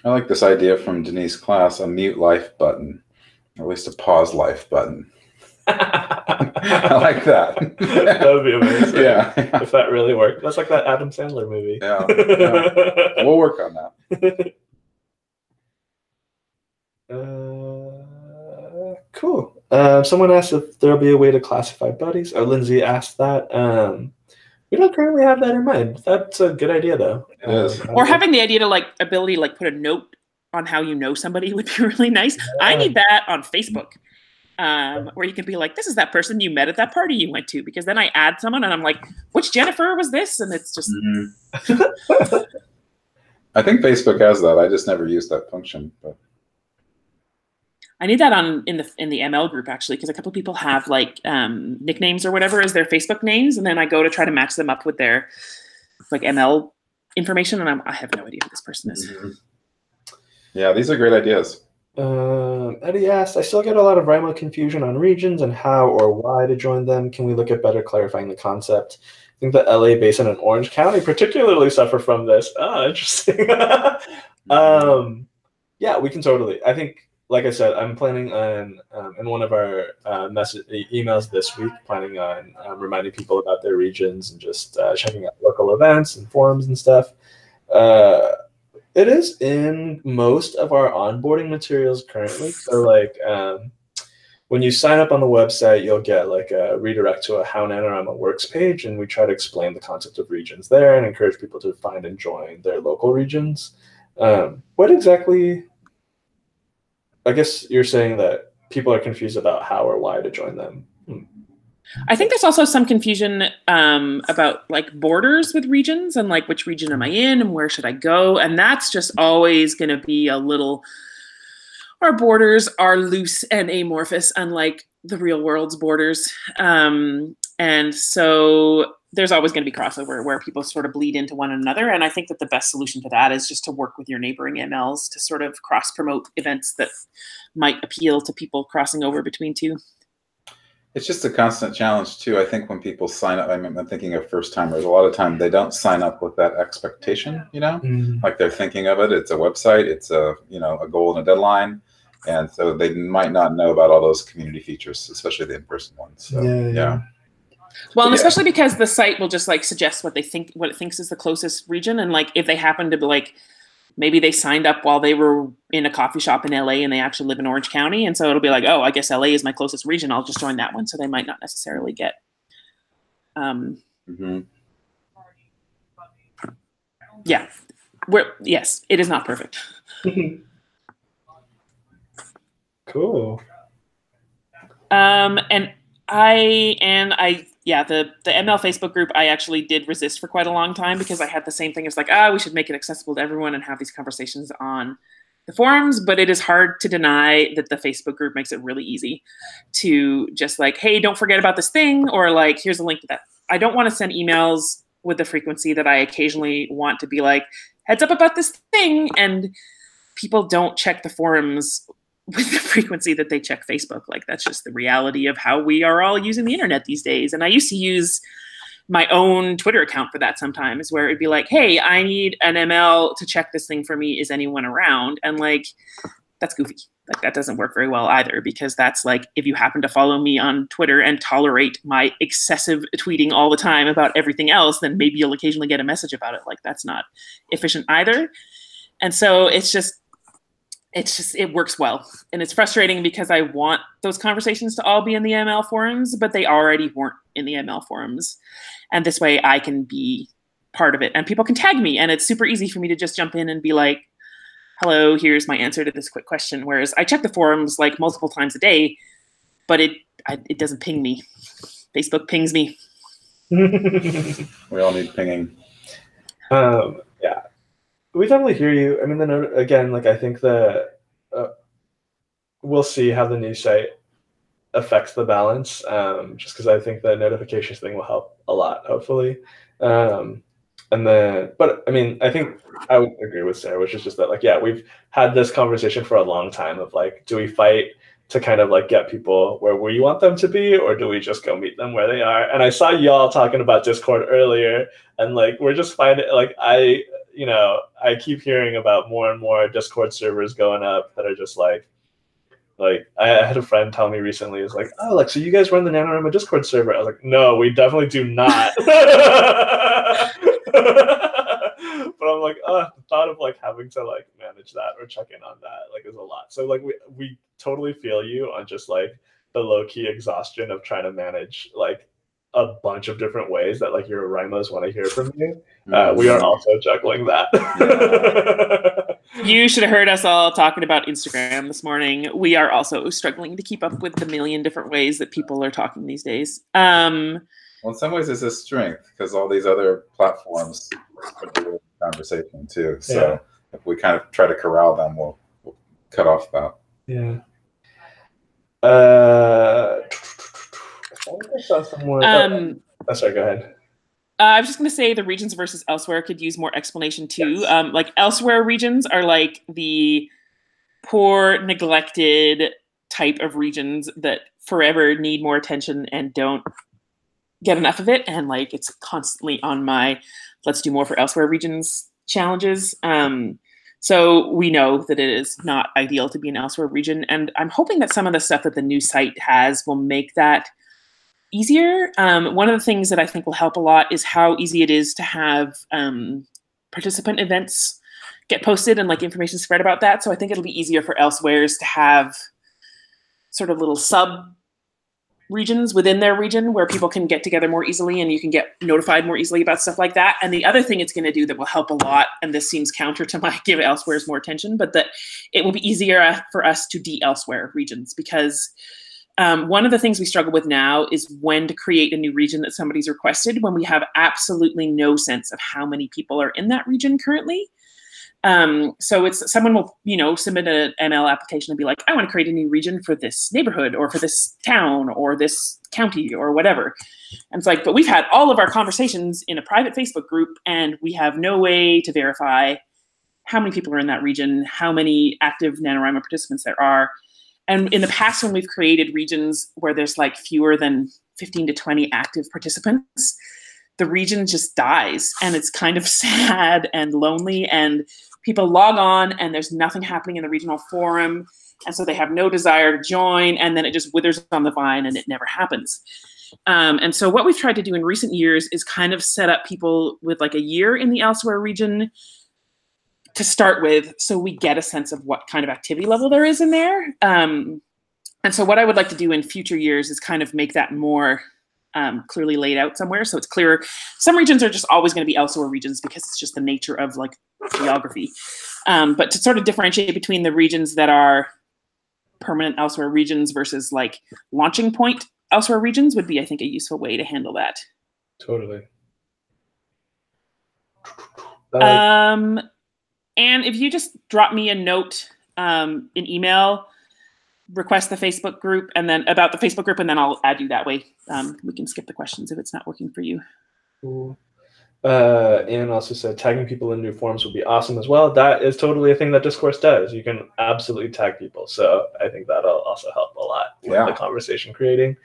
I like this idea from Denise class, a mute life button, or at least a pause life button. I like that. That would be amazing. Yeah. If that really worked. That's like that Adam Sandler movie. Yeah. We'll work on that. Cool. Someone asked if there'll be a way to classify buddies. Oh, Lindsay asked that. We don't currently have that in mind. That's a good idea, though. It is. Or having the idea to ability to put a note on how you know somebody would be really nice. Yeah. I need that on Facebook, where you can be like, this is that person you met at that party you went to, because then I add someone and I'm like, which Jennifer was this? And it's just. Mm-hmm. I think Facebook has that. I just never used that function, but. I need that in the ML group actually, because a couple of people have nicknames or whatever as their Facebook names, and then I go to try to match them up with their ML information, and I have no idea who this person is. Mm-hmm. Yeah, these are great ideas. Eddie asked, I still get a lot of RIMO confusion on regions and how or why to join them. Can we look at better clarifying the concept? I think the LA Basin and Orange County particularly suffer from this. Oh, interesting. Yeah, we can totally. I think, like I said, I'm planning on, in one of our emails this week, planning on reminding people about their regions and just checking out local events and forums and stuff. It is in most of our onboarding materials currently. So when you sign up on the website, you'll get a redirect to a How NaNoWriMo Works page, and we try to explain the concept of regions there and encourage people to find and join their local regions. What exactly... I guess you're saying that people are confused about how or why to join them. I think there's also some confusion about borders with regions and which region am I in and where should I go? And that's just always going to be a little, our borders are loose and amorphous, unlike the real world's borders. And so there's always going to be crossover where people sort of bleed into one another. And I think that the best solution to that is just to work with your neighboring MLs to sort of cross-promote events that might appeal to people crossing over between two. It's just a constant challenge too. I think when people sign up, I'm thinking of first timers, a lot of time they don't sign up with that expectation, like they're thinking of it. It's a website, it's a goal and a deadline. And so they might not know about all those community features, especially the in-person ones. So, yeah. Well, and especially because the site will just like suggest what it thinks is the closest region. And like, if they happen to be like, maybe they signed up while they were in a coffee shop in LA and they actually live in Orange County. And so it'll be like, oh, I guess LA is my closest region. I'll just join that one. So they might not necessarily get, yeah, yes, it is not perfect. Cool. And yeah, the ML Facebook group, I actually did resist for quite a long time because I had the same thing. It's like, we should make it accessible to everyone and have these conversations on the forums. But it is hard to deny that the Facebook group makes it really easy to just like, hey, don't forget about this thing, or like, here's a link to that. I don't want to send emails with the frequency that I occasionally want to be like, heads up about this thing. And people don't check the forums with the frequency that they check Facebook. Like, that's just the reality of how we are all using the internet these days. And I used to use my own Twitter account for that sometimes, where it'd be like, hey, I need an ML to check this thing for me. Is anyone around? And like, that's goofy. Like, that doesn't work very well either, because that's like, if you happen to follow me on Twitter and tolerate my excessive tweeting all the time about everything else, then maybe you'll occasionally get a message about it. Like, that's not efficient either. And so it works well. And it's frustrating because I want those conversations to all be in the ML forums, but they already weren't in the ML forums. And this way I can be part of it and people can tag me, and it's super easy for me to just jump in and be like, hello, here's my answer to this quick question. Whereas I check the forums like multiple times a day, but it doesn't ping me. Facebook pings me. We all need pinging. Yeah. We definitely hear you. I mean, again, like, I think that we'll see how the new site affects the balance, just because I think the notifications thing will help a lot, hopefully. But I mean, I think I would agree with Sarah, which is just that, like, yeah, we've had this conversation for a long time of like, do we fight to kind of like get people where we want them to be, or do we just go meet them where they are? And I saw y'all talking about Discord earlier, and like, we're just finding, like, I keep hearing about more and more Discord servers going up that are just like I had a friend tell me recently, is like, oh, like, so you guys run the NaNoWriMo Discord server? I was like, no, we definitely do not. But I'm like, the thought of like having to like manage that or check in on that like is a lot. So like we totally feel you on just like the low-key exhaustion of trying to manage like a bunch of different ways that like your Rhymos want to hear from you. We are also juggling that. You should have heard us all talking about Instagram this morning. We are also struggling to keep up with the million different ways that people are talking these days. Well, in some ways it's a strength because all these other platforms are doing conversation too. So if we kind of try to corral them, we'll cut off that. Yeah. I think I saw somewhere. Sorry, go ahead. I was just going to say the regions versus elsewhere could use more explanation too. Yes. Like, elsewhere regions are like the poor, neglected type of regions that forever need more attention and don't get enough of it. And like, it's constantly on my let's do more for elsewhere regions challenges. So we know that it is not ideal to be an elsewhere region. And I'm hoping that some of the stuff that the new site has will make that easier. One of the things that I think will help a lot is how easy it is to have participant events get posted and like information spread about that. So I think it'll be easier for elsewheres to have sort of little sub regions within their region where people can get together more easily and you can get notified more easily about stuff like that. And the other thing it's going to do that will help a lot, and this seems counter to my give elsewheres more attention, but that it will be easier for us to de-elsewhere regions, because one of the things we struggle with now is when to create a new region that somebody's requested when we have absolutely no sense of how many people are in that region currently. So it's someone will, submit an ML application and be like, I want to create a new region for this neighborhood or for this town or this county or whatever. And it's like, but we've had all of our conversations in a private Facebook group and we have no way to verify how many people are in that region, how many active NaNoWriMo participants there are. And in the past, when we've created regions where there's like fewer than 15 to 20 active participants, the region just dies and it's kind of sad and lonely, and people log on and there's nothing happening in the regional forum. And so they have no desire to join, and then it just withers on the vine and it never happens. And so what we've tried to do in recent years is kind of set up people with like a year in the elsewhere region to start with, so we get a sense of what kind of activity level there is in there. And so what I would like to do in future years is kind of make that more clearly laid out somewhere, so it's clearer. Some regions are just always going to be elsewhere regions because it's just the nature of like geography. But to sort of differentiate between the regions that are permanent elsewhere regions versus like launching point elsewhere regions would be, I think, a useful way to handle that. Totally. And if you just drop me a note, an email, request the Facebook group, and then about the Facebook group, and then I'll add you that way. We can skip the questions if it's not working for you. Cool. Anne also said tagging people in new forms would be awesome as well. That is totally a thing that Discourse does. You can absolutely tag people. So I think that'll also help a lot with the conversation creating.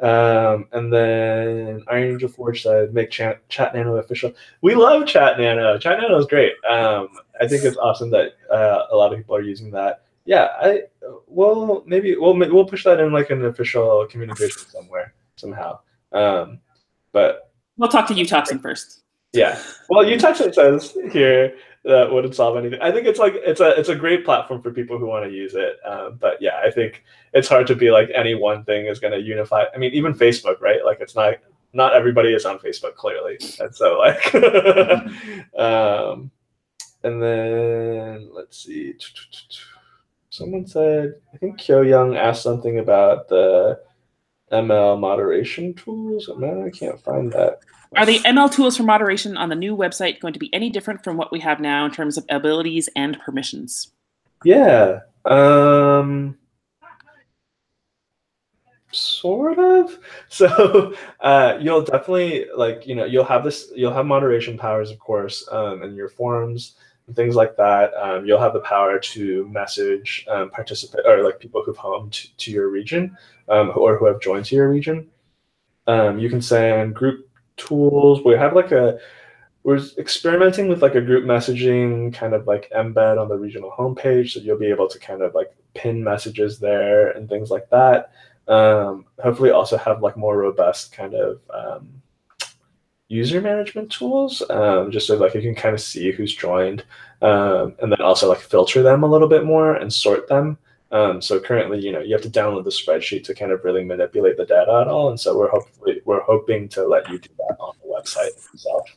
And then Iron Angel Forge said make Chat Nano official. We love Chat Nano. Chat Nano is great. I think it's awesome that a lot of people are using that. Yeah, maybe we'll push that in like an official communication somehow. But we'll talk to UToxin first. Yeah, well, UToxin says here that wouldn't solve anything. I think it's a great platform for people who want to use it. But yeah, I think it's hard to be like any one thing is going to unify. I mean, even Facebook, right? Like it's not everybody is on Facebook clearly, and so like, and then let's see. Someone said, I think Kyo Young asked something about the ML moderation tools. Man, I can't find that. Are the ML tools for moderation on the new website going to be any different from what we have now in terms of abilities and permissions? Yeah. Sort of. So you'll definitely you'll have moderation powers, of course, in your forums and things like that. You'll have the power to message participant or like people who've homed to your region or who have joined to your region. You can send group tools. We're experimenting with like a group messaging kind of like embed on the regional homepage, so you'll be able to kind of like pin messages there and things like that. Hopefully also have like more robust kind of user management tools, just so like you can kind of see who's joined, and then also like filter them a little bit more and sort them. So currently, you have to download the spreadsheet to kind of really manipulate the data at all, and so we're hoping to let you do that on the website itself.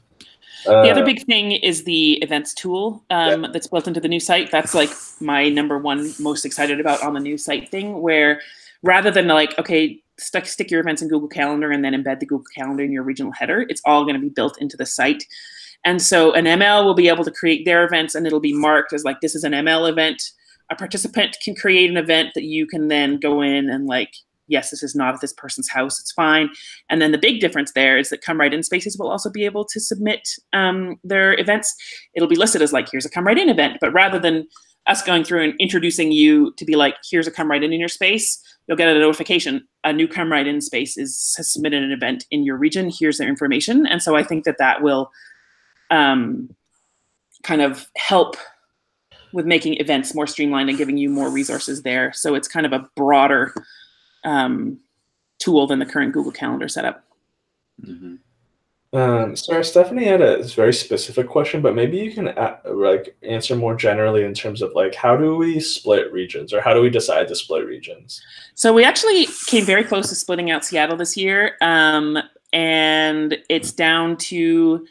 The other big thing is the events tool that's built into the new site. That's like my number one most excited about on the new site thing, where rather than like, okay, stick your events in Google Calendar and then embed the Google Calendar in your regional header, it's all going to be built into the site. And so an ML will be able to create their events, and it'll be marked as like, this is an ML event. A participant can create an event that you can then go in and like, yes, this is not at this person's house, it's fine. And then the big difference there is that Come Right In spaces will also be able to submit their events. It'll be listed as like, here's a Come Right In event, but rather than us going through and introducing you to be like, here's a Come Right In your space, you'll get a notification, a new Come Right In space has submitted an event in your region, here's their information. And so I think that will kind of help with making events more streamlined and giving you more resources there. So it's kind of a broader tool than the current Google Calendar setup. Mm-hmm. Sarah, Stephanie had a very specific question, but maybe you can answer more generally in terms of like, how do we split regions, or how do we decide to split regions? So we actually came very close to splitting out Seattle this year, and it's down to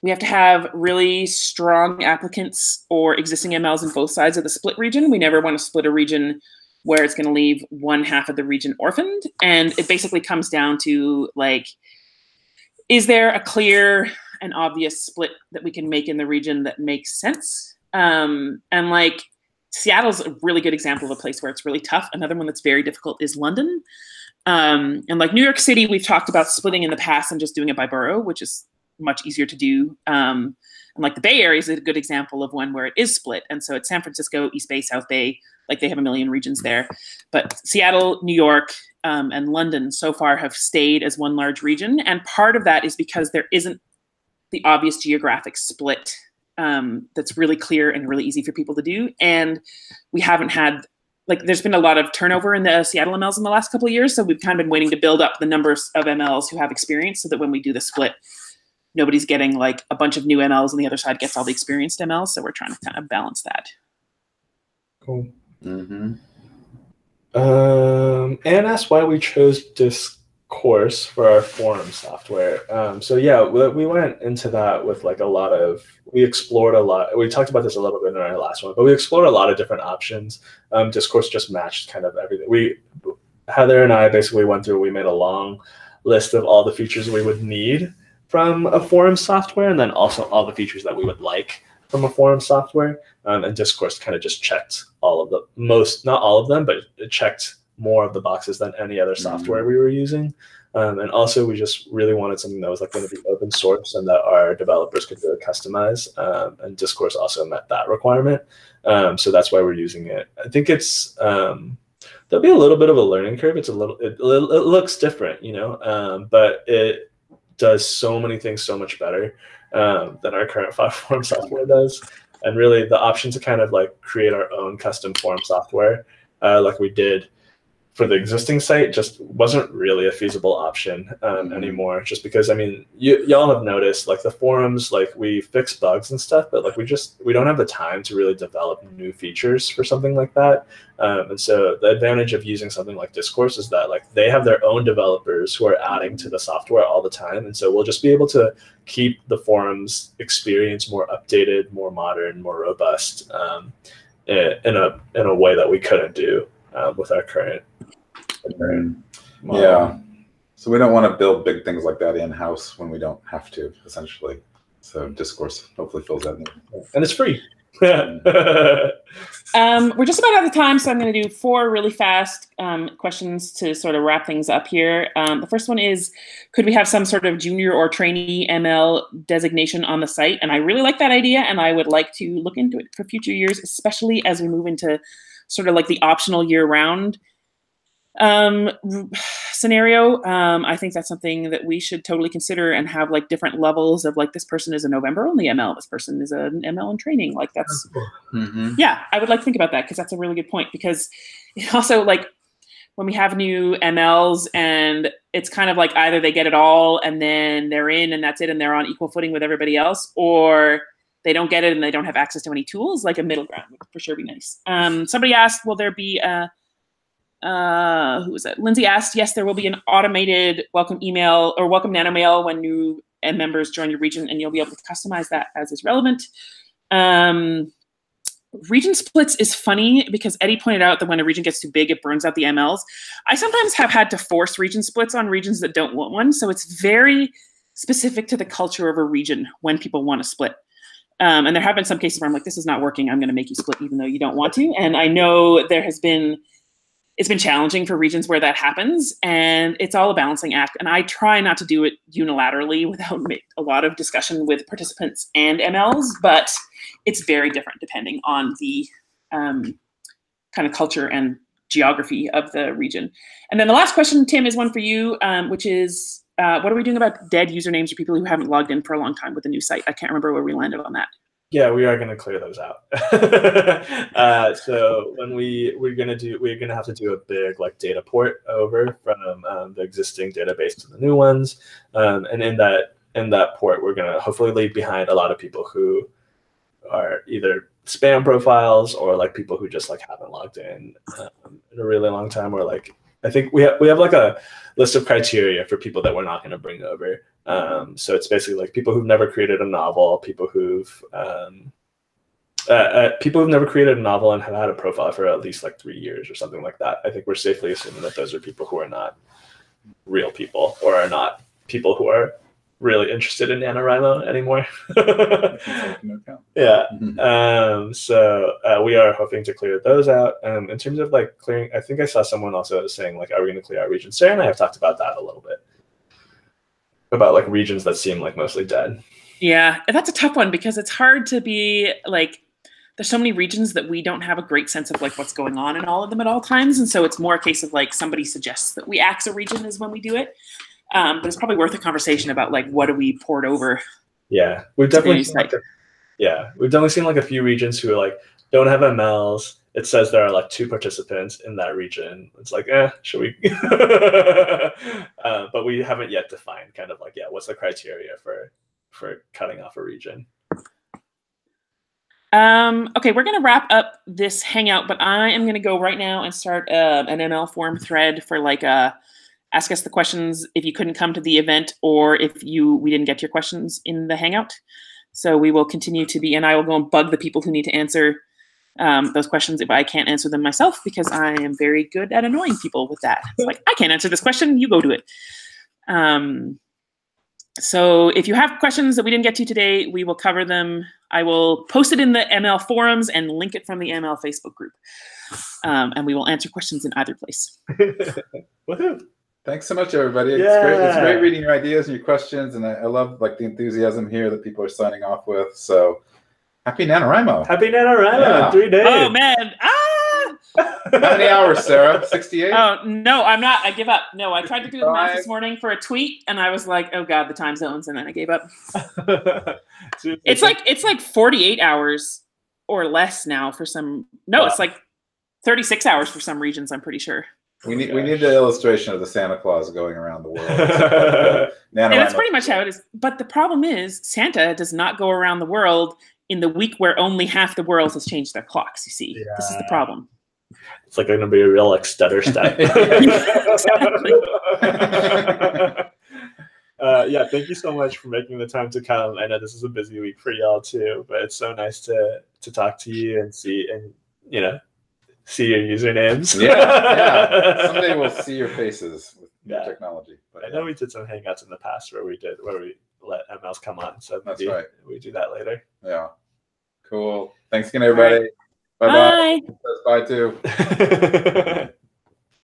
we have to have really strong applicants or existing MLs in both sides of the split region. We never want to split a region where it's going to leave one half of the region orphaned. And it basically comes down to like, is there a clear and obvious split that we can make in the region that makes sense? And like Seattle's a really good example of a place where it's really tough. Another one that's very difficult is London. And like New York City, we've talked about splitting in the past and just doing it by borough, which is much easier to do. And like the Bay Area is a good example of one where it is split. And so it's San Francisco, East Bay, South Bay, like they have a million regions there. But Seattle, New York, and London so far have stayed as one large region. And part of that is because there isn't the obvious geographic split that's really clear and really easy for people to do. And we haven't had, like there's been a lot of turnover in the Seattle MLs in the last couple of years. So we've kind of been waiting to build up the numbers of MLs who have experience so that when we do the split, nobody's getting like a bunch of new MLs and the other side gets all the experienced MLs. So we're trying to kind of balance that. Cool. Mm-hmm. Anne asked why we chose Discourse for our forum software. So yeah, we went into that with like we explored a lot. We talked about this a little bit in our last one, but we explored a lot of different options. Discourse just matched kind of everything. Heather and I basically went through, we made a long list of all the features we would need from a forum software, and then also all the features that we would like from a forum software. And Discourse kind of just checked not all of them, but it checked more of the boxes than any other software we were using. And also we just really wanted something that was like going to be open source and that our developers could really customize. And Discourse also met that requirement. So that's why we're using it. I think it's, there'll be a little bit of a learning curve. It looks different, but it does so many things so much better than our current forum software does. And really the option to kind of like create our own custom forum software like we did for the existing site just wasn't really a feasible option anymore, just because, I mean, y'all have noticed like the forums, like we fix bugs and stuff, but like we don't have the time to really develop new features for something like that. And so the advantage of using something like Discourse is that like they have their own developers who are adding to the software all the time. And so we'll just be able to keep the forums experience more updated, more modern, more robust in a way that we couldn't do with our current model. Yeah. So we don't want to build big things like that in-house when we don't have to, essentially. So Discourse hopefully fills that need. And it's free. We're just about out of time, so I'm going to do 4 really fast questions to sort of wrap things up here. The first one is, could we have some sort of junior or trainee ML designation on the site? And I really like that idea, and I would like to look into it for future years, especially as we move into sort of like the optional year-round scenario. I think that's something that we should totally consider and have like different levels of like, this person is a November only ML, this person is an ML in training. Like that's, yeah, I would like to think about that because that's a really good point, because it also like when we have new MLs and it's kind of like either they get it all and then they're in and that's it and they're on equal footing with everybody else, or they don't get it and they don't have access to any tools. Like a middle ground would for sure be nice. Somebody asked, will there be who was it? Lindsay asked, yes, there will be an automated welcome email or welcome nano mail when new members join your region, and you'll be able to customize that as is relevant. Region splits is funny because Eddie pointed out that when a region gets too big, it burns out the MLs. I sometimes have had to force region splits on regions that don't want one. So it's very specific to the culture of a region when people want to split. And there have been some cases where I'm like, this is not working. I'm going to make you split even though you don't want to. And I know it's been challenging for regions where that happens, and it's all a balancing act. And I try not to do it unilaterally without a lot of discussion with participants and MLs, but it's very different depending on the kind of culture and geography of the region. And then the last question, Tim, is one for you, which is, what are we doing about dead usernames or people who haven't logged in for a long time with the new site? I can't remember where we landed on that. Yeah, we are going to clear those out. So when we're going to have to do a big like data port over from the existing database to the new ones, and in that port, we're going to hopefully leave behind a lot of people who are either spam profiles or like people who just like haven't logged in a really long time, or like I think we have like a list of criteria for people that we're not going to bring over. So it's basically like people who've never created a novel, people who've never created a novel and have had a profile for at least like 3 years or something like that. I think we're safely assuming that those are people who are not real people or are not people who are really interested in NaNoWriMo anymore. Yeah. So we are hoping to clear those out. In terms of like clearing, I think I saw someone also saying like, are we going to clear our region? Sarah and I have talked about that a little bit, about like regions that seem like mostly dead. Yeah, that's a tough one because it's hard to be like, there's so many regions that we don't have a great sense of like what's going on in all of them at all times. And so it's more a case of like somebody suggests that we axe a region is when we do it. But it's probably worth a conversation about like, what do we port over? Yeah, we've definitely seen like we've definitely seen like a few regions who are like don't have MLs it says there are like 2 participants in that region. It's like, should we? But we haven't yet defined kind of like, what's the criteria for cutting off a region. Okay, we're going to wrap up this hangout, but I am going to go right now and start an ML forum thread for like ask us the questions if you couldn't come to the event or if we didn't get your questions in the hangout. So we will continue to be, and I will go and bug the people who need to answer those questions if I can't answer them myself, because I am very good at annoying people with that. It's like, I can't answer this question, you go do it. So if you have questions that we didn't get to today, we will cover them. I will post it in the ML forums and link it from the ML Facebook group. And we will answer questions in either place. Woohoo! Thanks so much, everybody. It's great reading your ideas and your questions, and I love like the enthusiasm here that people are signing off with. So happy NaNoWriMo. Happy NaNoWriMo in 3 days. Oh, man. How many hours, Sarah? 68? Oh, no, I'm not. I give up. No, I tried to do the math this morning for a tweet, and I was like, oh, God, the time zones, and then I gave up. It's like 48 hours or less now for some. No, It's like 36 hours for some regions, I'm pretty sure. We need the illustration of the Santa Claus going around the world. And that's pretty much how it is. But the problem is Santa does not go around the world in the week where only half the world has changed their clocks, you see. This is the problem. It's like going to be a real like stutter step. Exactly. Thank you so much for making the time to come. I know this is a busy week for y'all too, but it's so nice to talk to you and see see your usernames. Yeah. Someday we'll see your faces with new technology. But, I know we did some hangouts in the past where we let MLs come on. So that's right. We do that later. Yeah. Cool. Thanks again, everybody. Bye. Bye too.